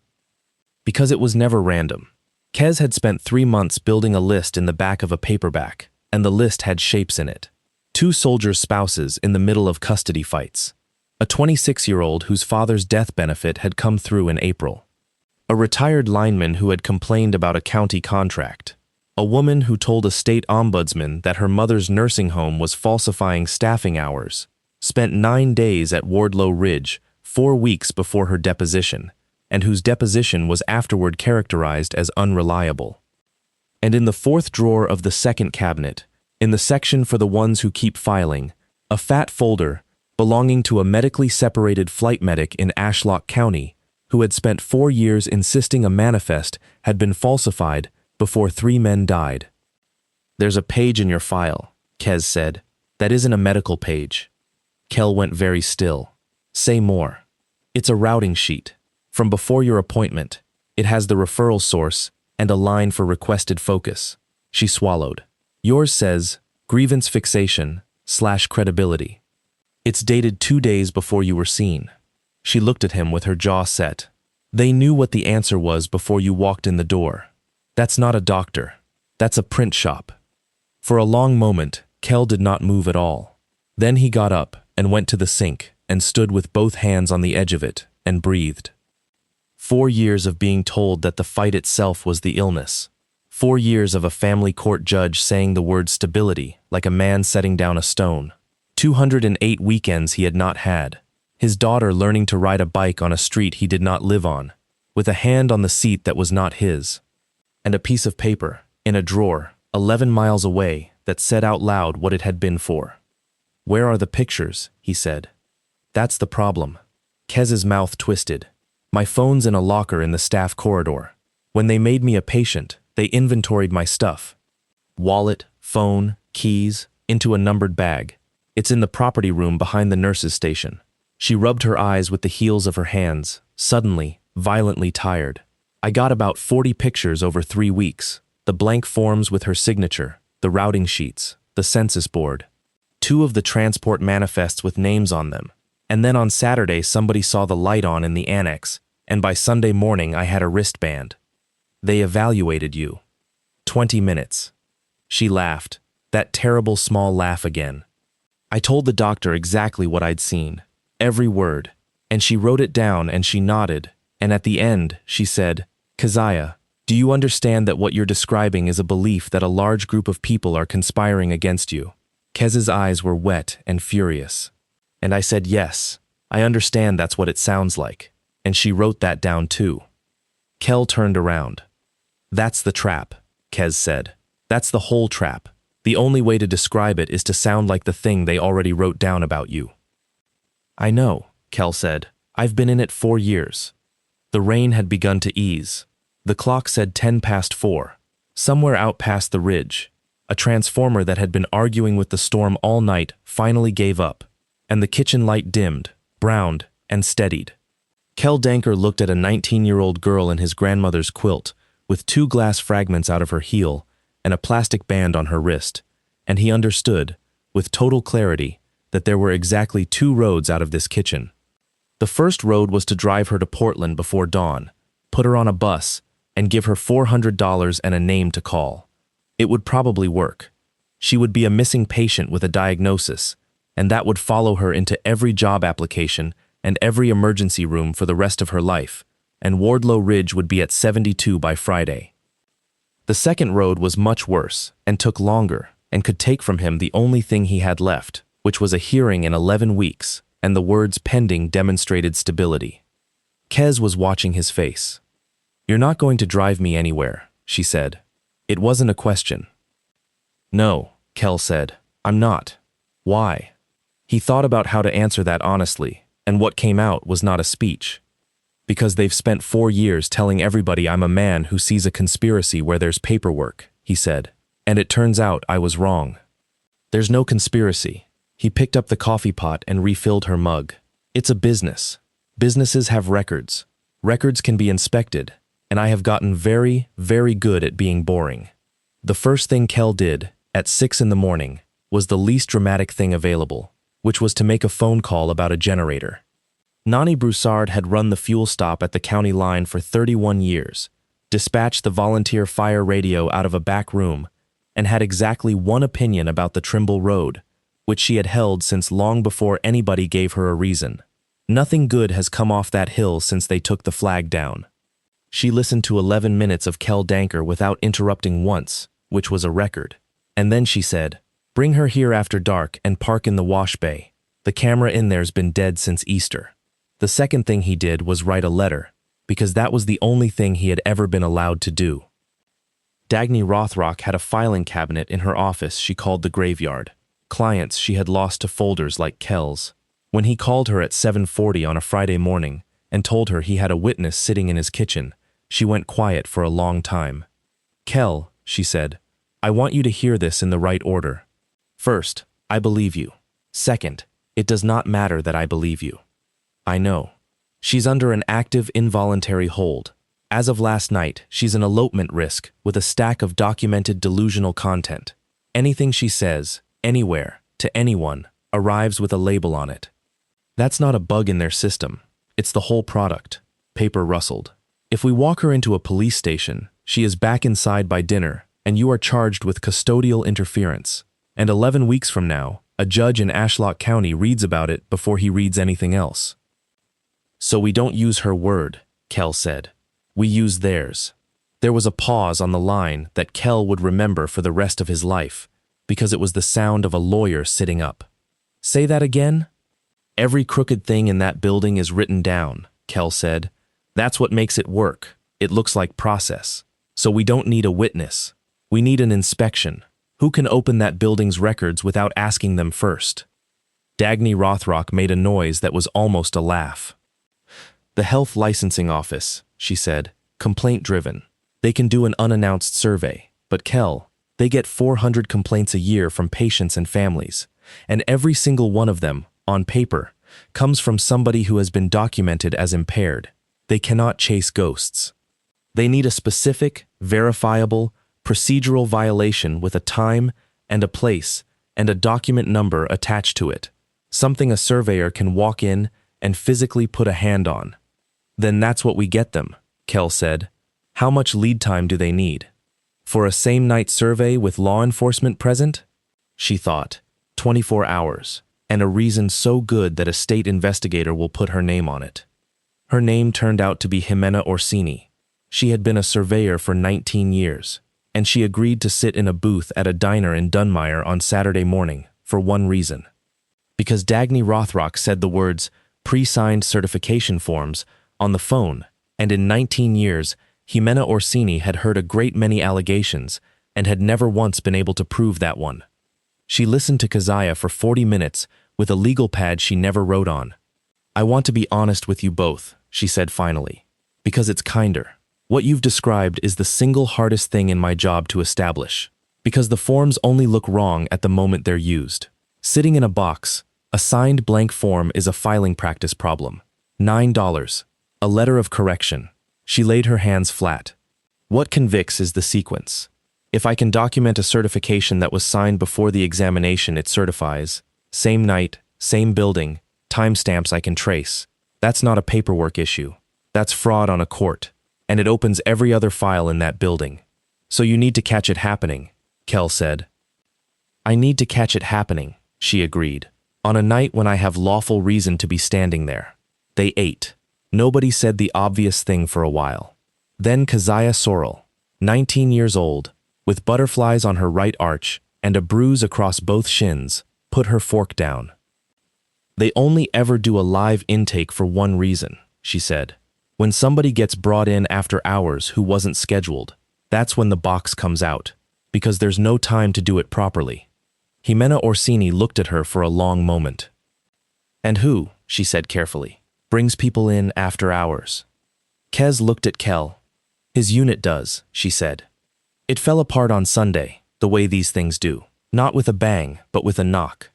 Because it was never random. Kez had spent 3 months building a list in the back of a paperback, and the list had shapes in it. 2 soldiers' spouses in the middle of custody fights. A 26-year-old whose father's death benefit had come through in April. A retired lineman who had complained about a county contract. A woman who told a state ombudsman that her mother's nursing home was falsifying staffing hours. Spent 9 days at Wardlow Ridge, 4 weeks before her deposition, and whose deposition was afterward characterized as unreliable. And in the 4th drawer of the 2nd cabinet, In the section for the ones who keep filing, a fat folder belonging to a medically separated flight medic in Ashlock County who had spent 4 years insisting a manifest had been falsified before 3 men died. "There's a page in your file," Kez said. "That isn't a medical page." Kell went very still. "Say more." "It's a routing sheet. From before your appointment. It has the referral source and a line for requested focus." She swallowed. "Yours says, grievance fixation / credibility. It's dated 2 days before you were seen." She looked at him with her jaw set. "They knew what the answer was before you walked in the door. That's not a doctor. That's a print shop." For a long moment, Kell did not move at all. Then he got up and went to the sink and stood with both hands on the edge of it and breathed. 4 years of being told that the fight itself was the illness. 4 years of a family court judge saying the word stability like a man setting down a stone. 208 weekends he had not had. His daughter learning to ride a bike on a street he did not live on, with a hand on the seat that was not his. And a piece of paper, in a drawer, 11 miles away, that said out loud what it had been for. "Where are the pictures?" he said. "That's the problem." Kez's mouth twisted. "My phone's in a locker in the staff corridor. When they made me a patient, they inventoried my stuff. Wallet, phone, keys, into a numbered bag. It's in the property room behind the nurse's station." She rubbed her eyes with the heels of her hands, suddenly, violently tired. "I got about 40 pictures over 3 weeks. The blank forms with her signature, the routing sheets, the census board. 2 of the transport manifests with names on them. And then on Saturday somebody saw the light on in the annex, and by Sunday morning I had a wristband. They evaluated you. 20 minutes. She laughed, that terrible small laugh again. "I told the doctor exactly what I'd seen, every word, and she wrote it down and she nodded, and at the end she said, 'Keziah, do you understand that what you're describing is a belief that a large group of people are conspiring against you?' Kez's eyes were wet and furious. And I said, 'Yes, I understand that's what it sounds like,' and she wrote that down too." Kell turned around. "That's the trap," Kez said. "That's the whole trap. The only way to describe it is to sound like the thing they already wrote down about you." "I know," Kell said. "I've been in it 4 years." The rain had begun to ease. The clock said 4:10. Somewhere out past the ridge, a transformer that had been arguing with the storm all night finally gave up, and the kitchen light dimmed, browned, and steadied. Kell Danker looked at a 19-year-old girl in his grandmother's quilt, with 2 glass fragments out of her heel and a plastic band on her wrist, and he understood, with total clarity, that there were exactly 2 roads out of this kitchen. The first road was to drive her to Portland before dawn, put her on a bus, and give her $400 and a name to call. It would probably work. She would be a missing patient with a diagnosis, and that would follow her into every job application and every emergency room for the rest of her life, and Wardlow Ridge would be at 72 by Friday. The second road was much worse and took longer and could take from him the only thing he had left, which was a hearing in 11 weeks, and the words pending demonstrated stability. Kez was watching his face. "You're not going to drive me anywhere," she said. It wasn't a question. "No," Kell said, "I'm not." "Why?" He thought about how to answer that honestly, and what came out was not a speech. "Because they've spent 4 years telling everybody I'm a man who sees a conspiracy where there's paperwork," he said, "and it turns out I was wrong. There's no conspiracy." He picked up the coffee pot and refilled her mug. "It's a business. Businesses have records. Records can be inspected, and I have gotten very, very good at being boring." The first thing Kell did, at 6 in the morning, was the least dramatic thing available, which was to make a phone call about a generator. Nani Broussard had run the fuel stop at the county line for 31 years, dispatched the volunteer fire radio out of a back room, and had exactly one opinion about the Trimble Road, which she had held since long before anybody gave her a reason. Nothing good has come off that hill since they took the flag down. She listened to 11 minutes of Kell Danker without interrupting once, which was a record. And then she said, "Bring her here after dark and park in the wash bay. The camera in there's been dead since Easter." The second thing he did was write a letter, because that was the only thing he had ever been allowed to do. Dagny Rothrock had a filing cabinet in her office she called the graveyard. Clients she had lost to folders like Kell's. When he called her at 7:40 on a Friday morning and told her he had a witness sitting in his kitchen, she went quiet for a long time. "Kell," she said, "I want you to hear this in the right order. First, I believe you. Second, it does not matter that I believe you. I know. She's under an active involuntary hold. As of last night, she's an elopement risk with a stack of documented delusional content. Anything she says, anywhere, to anyone, arrives with a label on it. That's not a bug in their system. It's the whole product." Paper rustled. "If we walk her into a police station, she is back inside by dinner, and you are charged with custodial interference. And 11 weeks from now, a judge in Ashlock County reads about it before he reads anything else." "So we don't use her word," Kell said. "We use theirs." There was a pause on the line that Kell would remember for the rest of his life, because it was the sound of a lawyer sitting up. "Say that again?" "Every crooked thing in that building is written down," Kell said. "That's what makes it work. It looks like process. So we don't need a witness. We need an inspection. Who can open that building's records without asking them first?" Dagny Rothrock made a noise that was almost a laugh. "The health licensing office," she said, "complaint-driven. They can do an unannounced survey. But Kell, they get 400 complaints a year from patients and families, and every single one of them, on paper, comes from somebody who has been documented as impaired. They cannot chase ghosts. They need a specific, verifiable, procedural violation with a time and a place and a document number attached to it, something a surveyor can walk in and physically put a hand on. Then that's what we get them," Kell said. "How much lead time do they need? For a same-night survey with law enforcement present?" She thought, 24 hours, and a reason so good that a state investigator will put her name on it. Her name turned out to be Jimena Orsini. She had been a surveyor for 19 years, and she agreed to sit in a booth at a diner in Dunmire on Saturday morning for one reason. Because Dagny Rothrock said the words "pre-signed certification forms" on the phone, and in 19 years, Jimena Orsini had heard a great many allegations and had never once been able to prove that one. She listened to Keziah for 40 minutes with a legal pad she never wrote on. "I want to be honest with you both," she said finally, "because it's kinder. What you've described is the single hardest thing in my job to establish, because the forms only look wrong at the moment they're used. Sitting in a box, a signed blank form is a filing practice problem. $9. A letter of correction." She laid her hands flat. "What convicts is the sequence. If I can document a certification that was signed before the examination it certifies, same night, same building, timestamps I can trace, that's not a paperwork issue. That's fraud on a court, and it opens every other file in that building. So you need to catch it happening," Kell said. "I need to catch it happening," she agreed, "on a night when I have lawful reason to be standing there." They ate. Nobody said the obvious thing for a while. Then Keziah Sorrell, 19 years old, with butterflies on her right arch and a bruise across both shins, put her fork down. "They only ever do a live intake for one reason," she said. "When somebody gets brought in after hours who wasn't scheduled, that's when the box comes out, because there's no time to do it properly." Jimena Orsini looked at her for a long moment. "And who," she said carefully, "brings people in after hours?" Kez looked at Kell. "His unit does," she said. "It fell apart on Sunday, the way these things do. Not with a bang, but with a knock."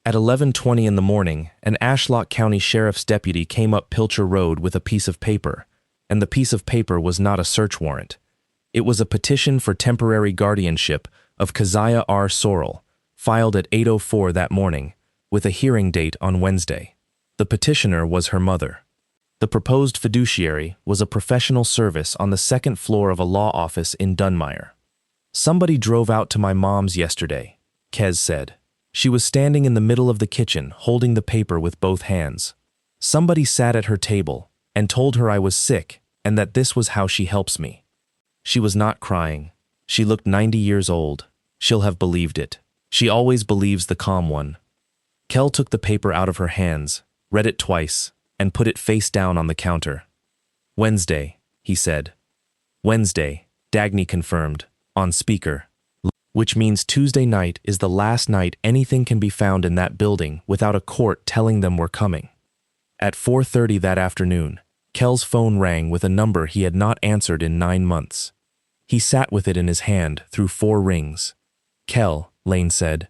At 11:20 in the morning, an Ashlock County Sheriff's deputy came up Pilcher Road with a piece of paper, and the piece of paper was not a search warrant. It was a petition for temporary guardianship of Keziah R. Sorrell, filed at 8:04 that morning, with a hearing date on Wednesday. The petitioner was her mother. The proposed fiduciary was a professional service on the second floor of a law office in Dunmire. "Somebody drove out to my mom's yesterday," Kez said. "She was standing in the middle of the kitchen, holding the paper with both hands. Somebody sat at her table and told her I was sick and that this was how she helps me. She was not crying. She looked 90 years old. She'll have believed it. She always believes the calm one." Kell took the paper out of her hands, read it twice, and put it face down on the counter. "Wednesday," he said. "Wednesday," Dagny confirmed. on speaker, which means Tuesday night is the last night anything can be found in that building without a court telling them we're coming. At 4:30 that afternoon, Kell's phone rang with a number he had not answered in 9 months. He sat with it in his hand through 4 rings. "Kell," Lane said.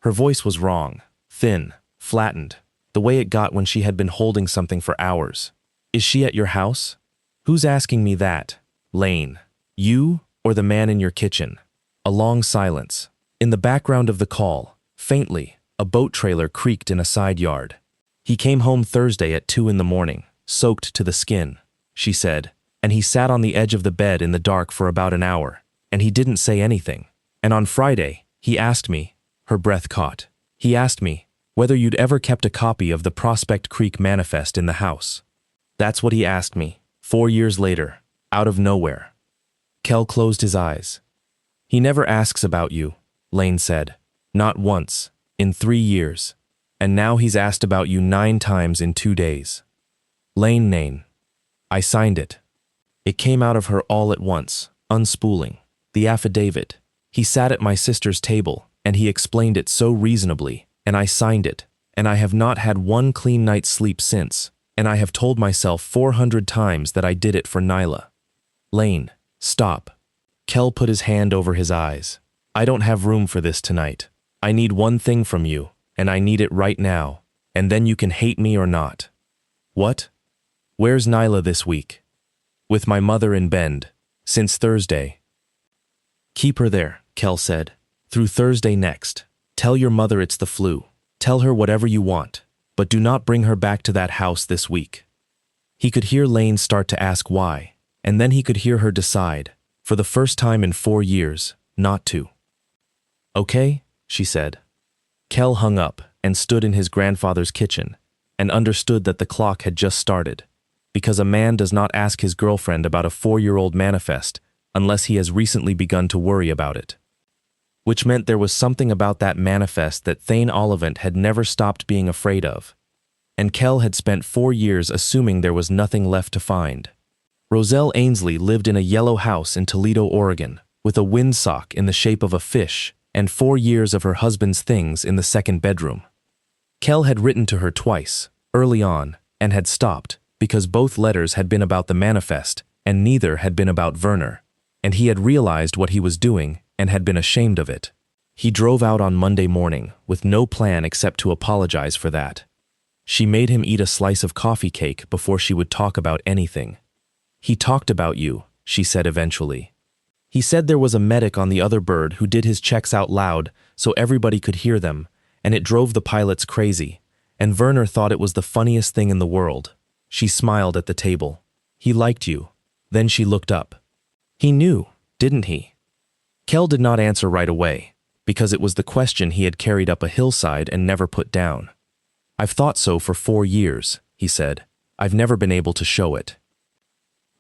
Her voice was wrong, thin, flattened, the way it got when she had been holding something for hours. "Is she at your house?" "Who's asking me that?" "Lane. You or the man in your kitchen?" A long silence. In the background of the call, faintly, a boat trailer creaked in a side yard. "He came home Thursday at 2 in the morning, soaked to the skin," she said, "and he sat on the edge of the bed in the dark for about an hour, and he didn't say anything. And on Friday, he asked me," her breath caught, "he asked me whether you'd ever kept a copy of the Prospect Creek Manifest in the house. That's what he asked me, 4 years later, out of nowhere." Kell closed his eyes. "He never asks about you," Lane said. "Not once, in 3 years. And now he's asked about you 9 times in 2 days. Lane. I signed it." It came out of her all at once, unspooling. The affidavit. "He sat at my sister's table, and he explained it so reasonably, and I signed it, and I have not had one clean night's sleep since, and I have told myself 400 times that I did it for Nyla." "Lane, stop." Kell put his hand over his eyes. "I don't have room for this tonight. I need one thing from you, and I need it right now, and then you can hate me or not." "What?" "Where's Nyla this week?" "With my mother in Bend, since Thursday." "Keep her there," Kell said, "through Thursday next. Tell your mother it's the flu. Tell her whatever you want, but do not bring her back to that house this week." He could hear Lane start to ask why, and then he could hear her decide, for the first time in 4 years, not to. "Okay," she said. Kell hung up and stood in his grandfather's kitchen and understood that the clock had just started, because a man does not ask his girlfriend about a 4-year-old manifest unless he has recently begun to worry about it. Which meant there was something about that manifest that Thane Ollivant had never stopped being afraid of, and Kell had spent 4 years assuming there was nothing left to find. Roselle Ainsley lived in a yellow house in Toledo, Oregon, with a windsock in the shape of a fish and 4 years of her husband's things in the second bedroom. Kell had written to her twice, early on, and had stopped, because both letters had been about the manifest, and neither had been about Werner, and he had realized what he was doing and had been ashamed of it. He drove out on Monday morning, with no plan except to apologize for that. She made him eat a slice of coffee cake before she would talk about anything. "He talked about you," she said eventually. "He said there was a medic on the other bird who did his checks out loud so everybody could hear them, and it drove the pilots crazy, and Werner thought it was the funniest thing in the world." She smiled at the table. "He liked you." Then she looked up. "He knew, didn't he?" Kell did not answer right away, because it was the question he had carried up a hillside and never put down. "I've thought so for 4 years," he said. "I've never been able to show it."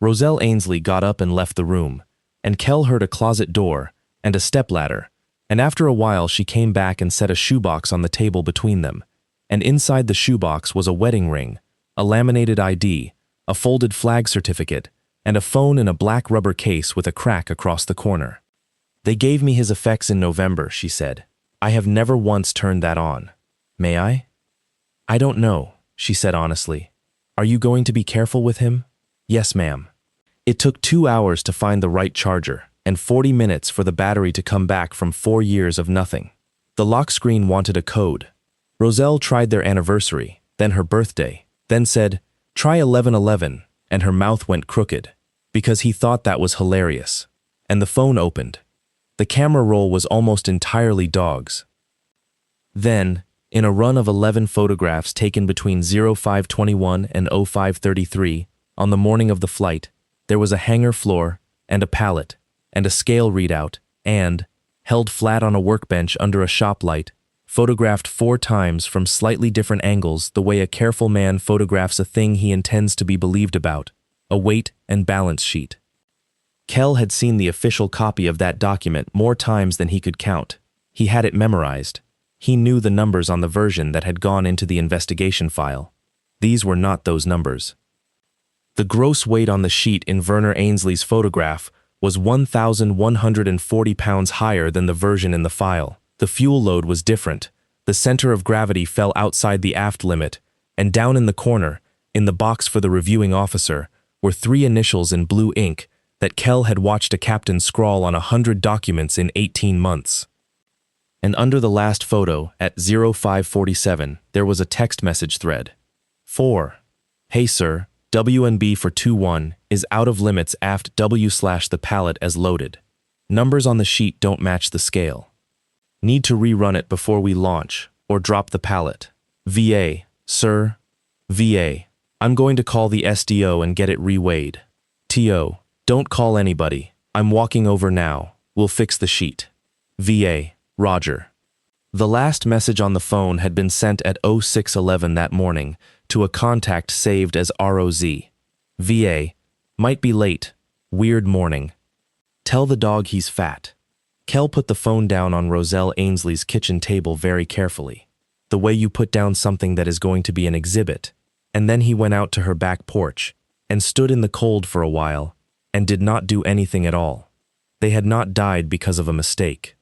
Roselle Ainsley got up and left the room, and Kell heard a closet door and a stepladder, and after a while she came back and set a shoebox on the table between them, and inside the shoebox was a wedding ring, a laminated ID, a folded flag certificate, and a phone in a black rubber case with a crack across the corner. "They gave me his effects in November," she said. "I have never once turned that on. May I?" "I don't know," she said honestly. "Are you going to be careful with him?" "Yes, ma'am." It took 2 hours to find the right charger, and 40 minutes for the battery to come back from 4 years of nothing. The lock screen wanted a code. Roselle tried their anniversary, then her birthday, then said, "Try 1111, and her mouth went crooked, because he thought that was hilarious. And the phone opened. The camera roll was almost entirely dogs. Then, in a run of 11 photographs taken between 0521 and 0533, on the morning of the flight, there was a hangar floor, and a pallet, and a scale readout, and, held flat on a workbench under a shop light, photographed 4 times from slightly different angles the way a careful man photographs a thing he intends to be believed about, a weight and balance sheet. Kell had seen the official copy of that document more times than he could count. He had it memorized. He knew the numbers on the version that had gone into the investigation file. These were not those numbers. The gross weight on the sheet in Werner Ainsley's photograph was 1,140 pounds higher than the version in the file. The fuel load was different. The center of gravity fell outside the aft limit, and down in the corner, in the box for the reviewing officer, were 3 initials in blue ink that Kell had watched a captain scrawl on 100 documents in 18 months. And under the last photo, at 0547, there was a text message thread. 4. Hey sir, WNB for 21 is out of limits aft W/the pallet as loaded. Numbers on the sheet don't match the scale. Need to rerun it before we launch, or drop the pallet. VA, sir. VA, I'm going to call the SDO and get it reweighed. TO, don't call anybody. I'm walking over now. We'll fix the sheet. VA, Roger. The last message on the phone had been sent at 0611 that morning to a contact saved as ROZ. VA, might be late. Weird morning. Tell the dog he's fat. Kell put the phone down on Roselle Ainsley's kitchen table very carefully, the way you put down something that is going to be an exhibit, and then he went out to her back porch and stood in the cold for a while and did not do anything at all. They had not died because of a mistake.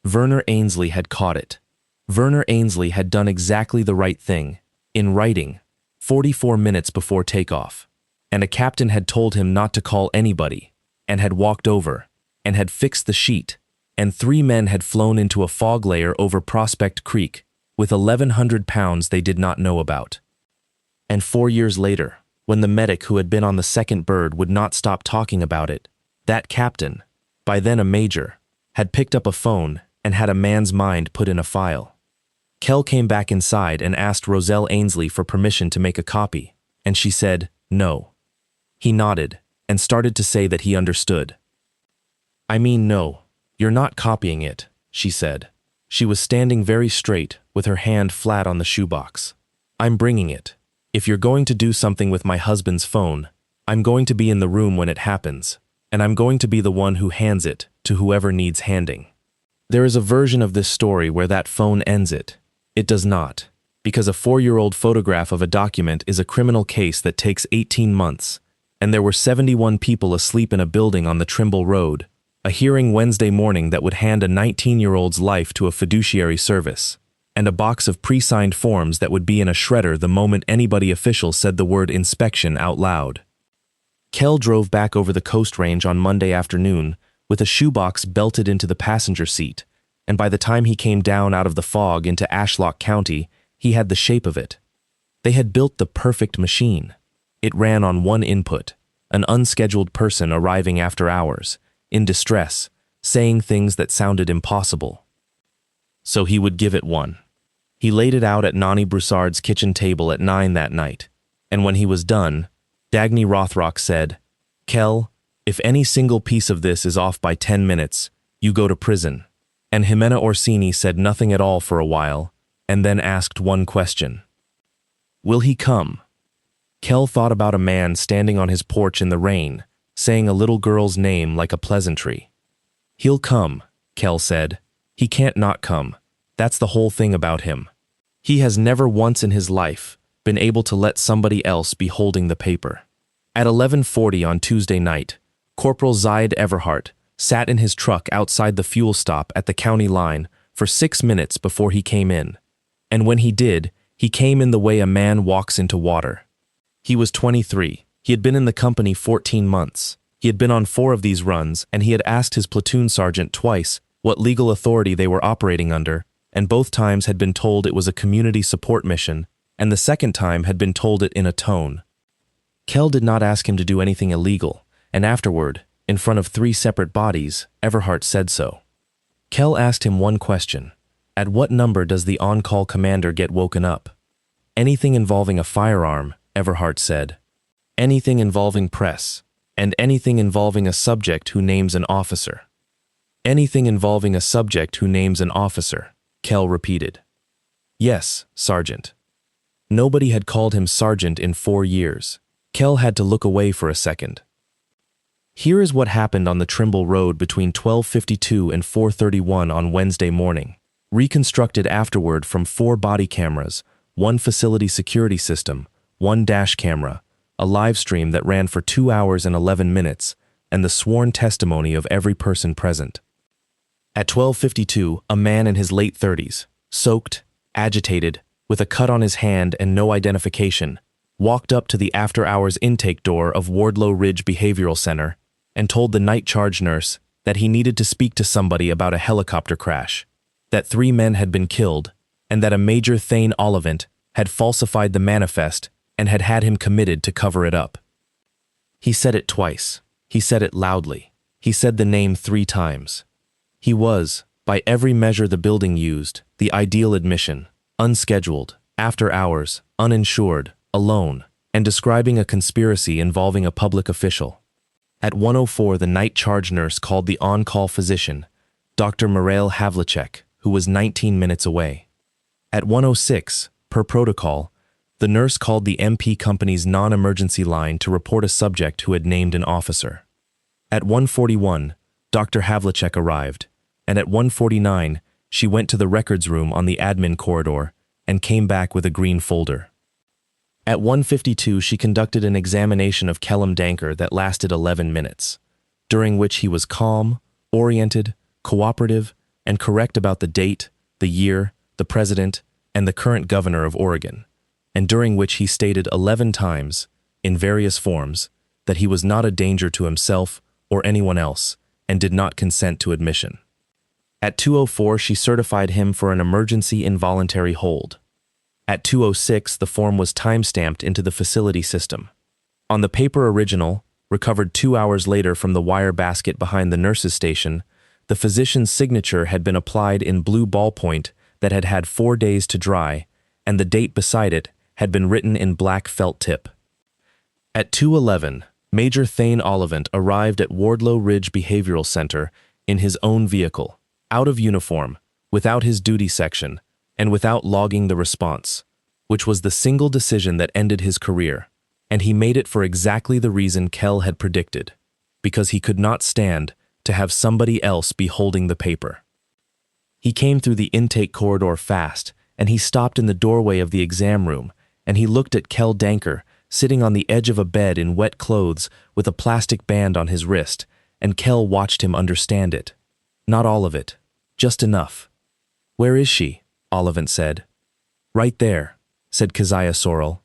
Verner Ainsley had caught it. Verner Ainsley had done exactly the right thing, in writing, 44 minutes before takeoff, and a captain had told him not to call anybody, and had walked over, and had fixed the sheet, and 3 men had flown into a fog layer over Prospect Creek with 1,100 pounds they did not know about. And 4 years later, when the medic who had been on the second bird would not stop talking about it, that captain, by then a major, had picked up a phone and had a man's mind put in a file. Kell came back inside and asked Roselle Ainsley for permission to make a copy, and she said, no. He nodded and started to say that he understood. I mean, no, you're not copying it, she said. She was standing very straight with her hand flat on the shoebox. I'm bringing it. If you're going to do something with my husband's phone, I'm going to be in the room when it happens, and I'm going to be the one who hands it to whoever needs handing. There is a version of this story where that phone ends it. It does not, because a 4-year-old photograph of a document is a criminal case that takes 18 months, and there were 71 people asleep in a building on the Trimble Road, a hearing Wednesday morning that would hand a 19-year-old's life to a fiduciary service, and a box of pre-signed forms that would be in a shredder the moment anybody official said the word inspection out loud. Kell drove back over the Coast Range on Monday afternoon with a shoebox belted into the passenger seat, and by the time he came down out of the fog into Ashlock County, he had the shape of it. They had built the perfect machine. It ran on one input, an unscheduled person arriving after hours, in distress, saying things that sounded impossible. So he would give it one. He laid it out at Nani Broussard's kitchen table at 9 that night, and when he was done, Dagny Rothrock said, Kell, if any single piece of this is off by 10 minutes, you go to prison. And Jimena Orsini said nothing at all for a while, and then asked one question. Will he come? Kell thought about a man standing on his porch in the rain, saying a little girl's name like a pleasantry. He'll come, Kell said. He can't not come. That's the whole thing about him. He has never once in his life been able to let somebody else be holding the paper. At 11:40 on Tuesday night, Corporal Zaid Everhart sat in his truck outside the fuel stop at the county line for 6 minutes before he came in. And when he did, he came in the way a man walks into water. He was 23. He had been in the company 14 months. He had been on 4 of these runs, and he had asked his platoon sergeant twice what legal authority they were operating under, and both times had been told it was a community support mission, and the second time had been told it in a tone. Kell did not ask him to do anything illegal, and afterward, in front of 3 separate bodies, Everhart said so. Kell asked him one question. At what number does the on-call commander get woken up? Anything involving a firearm, Everhart said. Anything involving press, and anything involving a subject who names an officer. Anything involving a subject who names an officer, Kell repeated. Yes, Sergeant. Nobody had called him Sergeant in 4 years. Kell had to look away for a second. Here is what happened on the Trimble Road between 12:52 and 4:31 on Wednesday morning, reconstructed afterward from 4 body cameras, 1 facility security system, 1 dash camera, a live stream that ran for 2 hours and 11 minutes, and the sworn testimony of every person present. At 12:52, a man in his late 30s, soaked, agitated, with a cut on his hand and no identification, walked up to the after-hours intake door of Wardlow Ridge Behavioral Center and told the night charge nurse that he needed to speak to somebody about a helicopter crash, that 3 men had been killed, and that a Major Thane Ollivant had falsified the manifest and had had him committed to cover it up. He said it twice. He said it loudly. He said the name 3 times. He was, by every measure the building used, the ideal admission, unscheduled, after hours, uninsured, alone, and describing a conspiracy involving a public official. At 1:04, the night charge nurse called the on-call physician, Dr. Mirail Havlicek, who was 19 minutes away. At 1:06, per protocol, the nurse called the MP company's non-emergency line to report a subject who had named an officer. At 1:41, Dr. Havlicek arrived, and at 1:49, she went to the records room on the admin corridor and came back with a green folder. At 1:52, she conducted an examination of Kell Danker that lasted 11 minutes, during which he was calm, oriented, cooperative, and correct about the date, the year, the president, and the current governor of Oregon, and during which he stated 11 times, in various forms, that he was not a danger to himself or anyone else and did not consent to admission. At 2:04, she certified him for an emergency involuntary hold. At 2:06, the form was time-stamped into the facility system. On the paper original, recovered 2 hours later from the wire basket behind the nurse's station, the physician's signature had been applied in blue ballpoint that had had 4 days to dry, and the date beside it had been written in black felt tip. At 2:11, Major Thane Ollivant arrived at Wardlow Ridge Behavioral Center in his own vehicle, out of uniform, without his duty section, and without logging the response, which was the single decision that ended his career, and he made it for exactly the reason Kell had predicted, because he could not stand to have somebody else be holding the paper. He came through the intake corridor fast, and he stopped in the doorway of the exam room, and he looked at Kell Danker, sitting on the edge of a bed in wet clothes with a plastic band on his wrist, and Kell watched him understand it. Not all of it, just enough. "Where is she?" Ollivant said. "Right there," said Keziah Sorrell.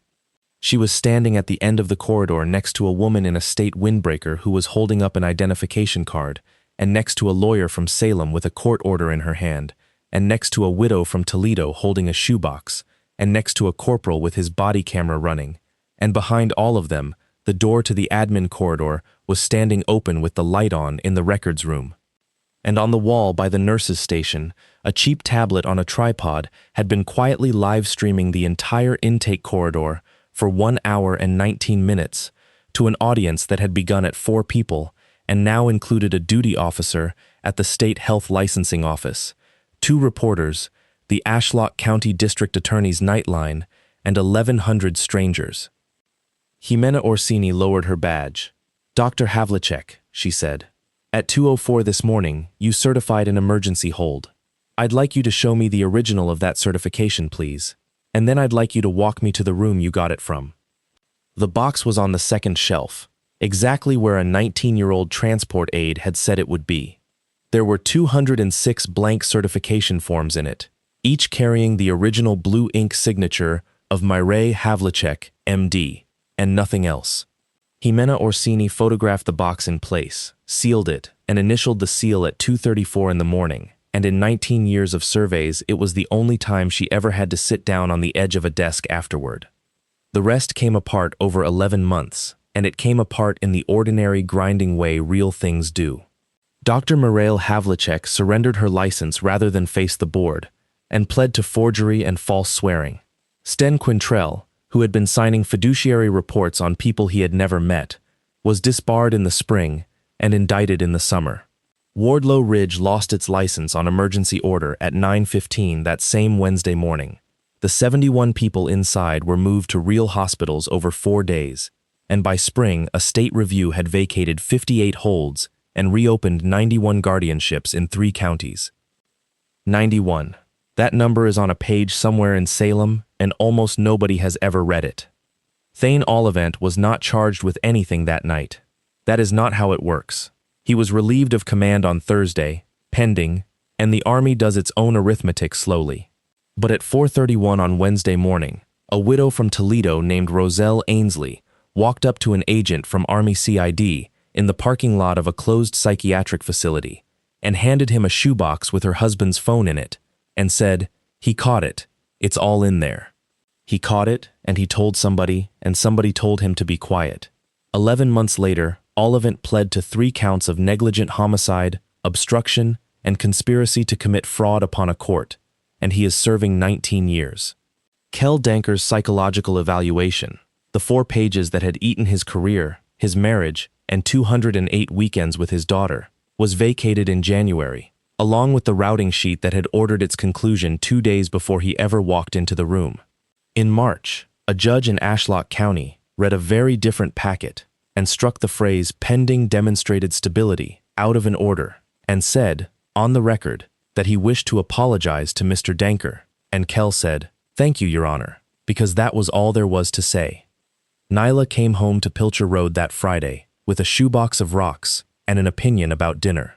She was standing at the end of the corridor next to a woman in a state windbreaker who was holding up an identification card, and next to a lawyer from Salem with a court order in her hand, and next to a widow from Toledo holding a shoebox, and next to a corporal with his body camera running, and behind all of them, the door to the admin corridor was standing open with the light on in the records room. And on the wall by the nurse's station, a cheap tablet on a tripod had been quietly live-streaming the entire intake corridor for 1 hour and 19 minutes to an audience that had begun at 4 people and now included a duty officer at the State Health Licensing Office, 2 reporters, the Ashlock County District Attorney's Nightline, and 1,100 strangers. Jimena Orsini lowered her badge. "Dr. Havlicek," she said. "At 2:04 this morning, you certified an emergency hold. I'd like you to show me the original of that certification, please, and then I'd like you to walk me to the room you got it from." The box was on the second shelf, exactly where a 19-year-old transport aide had said it would be. There were 206 blank certification forms in it, each carrying the original blue ink signature of Mirail Havlicek, MD, and nothing else. Jimena Orsini photographed the box in place, sealed it, and initialed the seal at 2:34 in the morning, and in 19 years of surveys, it was the only time she ever had to sit down on the edge of a desk afterward. The rest came apart over 11 months, and it came apart in the ordinary grinding way real things do. Dr. Mirail Havlicek surrendered her license rather than face the board, and pled to forgery and false swearing. Sten Quintrell, who had been signing fiduciary reports on people he had never met, was disbarred in the spring and indicted in the summer. Wardlow Ridge lost its license on emergency order at 9:15 that same Wednesday morning. The 71 people inside were moved to real hospitals over 4 days, and by spring, a state review had vacated 58 holds and reopened 91 guardianships in 3 counties. 91. That number is on a page somewhere in Salem, and almost nobody has ever read it. Thane Ollivant was not charged with anything that night. That is not how it works. He was relieved of command on Thursday, pending, and the Army does its own arithmetic slowly. But at 4:31 on Wednesday morning, a widow from Toledo named Roselle Ainsley walked up to an agent from Army CID in the parking lot of a closed psychiatric facility and handed him a shoebox with her husband's phone in it and said, "He caught it. It's all in there." He caught it, and he told somebody, and somebody told him to be quiet. 11 months later, Oliphant pled to 3 counts of negligent homicide, obstruction, and conspiracy to commit fraud upon a court, and he is serving 19 years. Kell Danker's psychological evaluation, the 4 pages that had eaten his career, his marriage, and 208 weekends with his daughter, was vacated in January, along with the routing sheet that had ordered its conclusion 2 days before he ever walked into the room. In March, a judge in Ashlock County read a very different packet and struck the phrase "pending demonstrated stability" out of an order and said, on the record, that he wished to apologize to Mr. Danker, and Kell said, "Thank you, Your Honor," because that was all there was to say. Nyla came home to Pilcher Road that Friday with a shoebox of rocks and an opinion about dinner.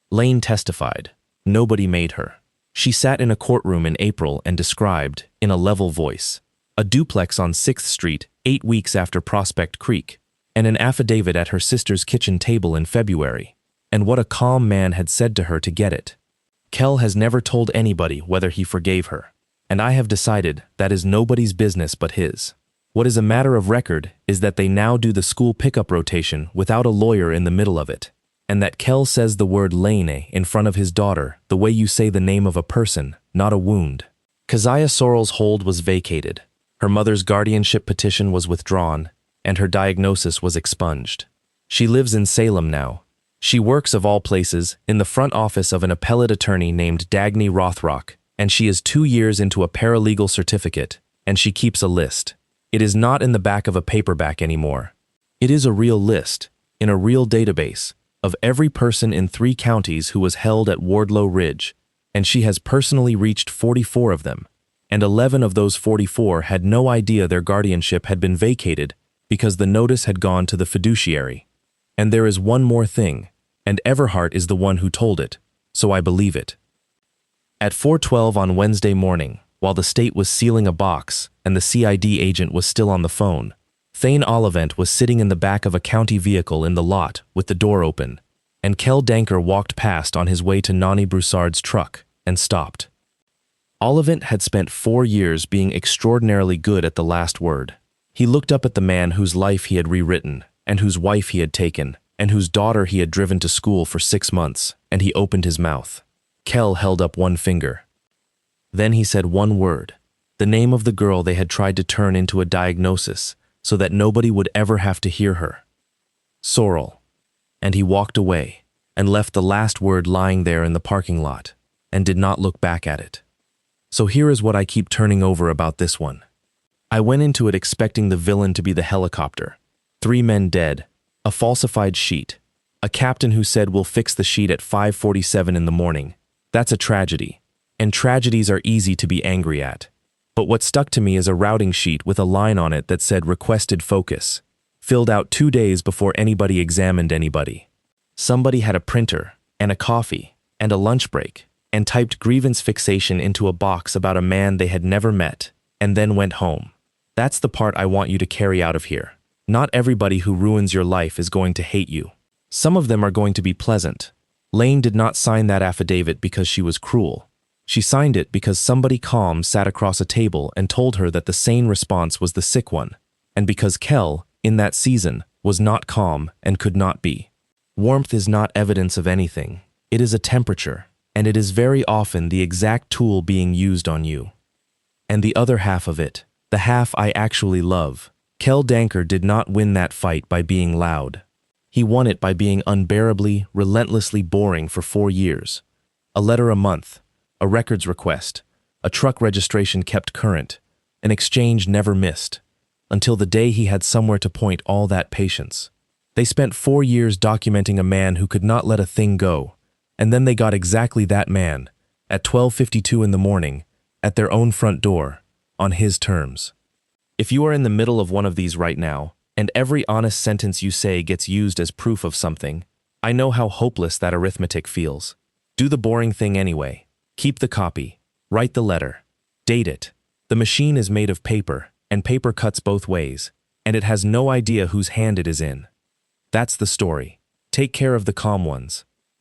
Lane testified. Nobody made her. She sat in a courtroom in April and described, in a level voice, a duplex on 6th Street 8 weeks after Prospect Creek, and an affidavit at her sister's kitchen table in February, and what a calm man had said to her to get it. Kell has never told anybody whether he forgave her, and I have decided that is nobody's business but his. What is a matter of record is that they now do the school pickup rotation without a lawyer in the middle of it, and that Kell says the word Lane in front of his daughter the way you say the name of a person, not a wound. Keziah Sorrell's hold was vacated, her mother's guardianship petition was withdrawn, and her diagnosis was expunged. She lives in Salem now. She works, of all places, in the front office of an appellate attorney named Dagny Rothrock, and she is 2 years into a paralegal certificate, and she keeps a list. It is not in the back of a paperback anymore. It is a real list, in a real database, of every person in 3 counties who was held at Wardlow Ridge, and she has personally reached 44 of them, and 11 of those 44 had no idea their guardianship had been vacated because the notice had gone to the fiduciary. And there is one more thing, and Everhart is the one who told it, so I believe it. At 4:12 on Wednesday morning, while the state was sealing a box and the CID agent was still on the phone, Thane Oliphant was sitting in the back of a county vehicle in the lot with the door open, and Kell Danker walked past on his way to Nani Broussard's truck and stopped. Oliphant had spent 4 years being extraordinarily good at the last word. He looked up at the man whose life he had rewritten, and whose wife he had taken, and whose daughter he had driven to school for 6 months, and he opened his mouth. Kell held up one finger. Then he said one word, the name of the girl they had tried to turn into a diagnosis, so that nobody would ever have to hear her. Sorrell. And he walked away, and left the last word lying there in the parking lot, and did not look back at it. So here is what I keep turning over about this one. I went into it expecting the villain to be the helicopter. 3 men dead, a falsified sheet, a captain who said we'll fix the sheet at 5:47 in the morning. That's a tragedy, and tragedies are easy to be angry at. But what stuck to me is a routing sheet with a line on it that said requested focus, filled out 2 days before anybody examined anybody. Somebody had a printer, and a coffee, and a lunch break, and typed grievance fixation into a box about a man they had never met, and then went home. That's the part I want you to carry out of here. Not everybody who ruins your life is going to hate you. Some of them are going to be pleasant. Lane did not sign that affidavit because she was cruel. She signed it because somebody calm sat across a table and told her that the sane response was the sick one, and because Kell, in that season, was not calm and could not be. Warmth is not evidence of anything. It is a temperature, and it is very often the exact tool being used on you. And the other half of it, the half I actually love, Kell Danker did not win that fight by being loud. He won it by being unbearably, relentlessly boring for 4 years. A letter a month, a records request, a truck registration kept current, an exchange never missed, until the day he had somewhere to point all that patience. They spent 4 years documenting a man who could not let a thing go, and then they got exactly that man, at 12:52 in the morning, at their own front door, on his terms. If you are in the middle of one of these right now, and every honest sentence you say gets used as proof of something, I know how hopeless that arithmetic feels. Do the boring thing anyway. Keep the copy. Write the letter. Date it. The machine is made of paper, and paper cuts both ways, and it has no idea whose hand it is in. That's the story. Take care of the calm ones.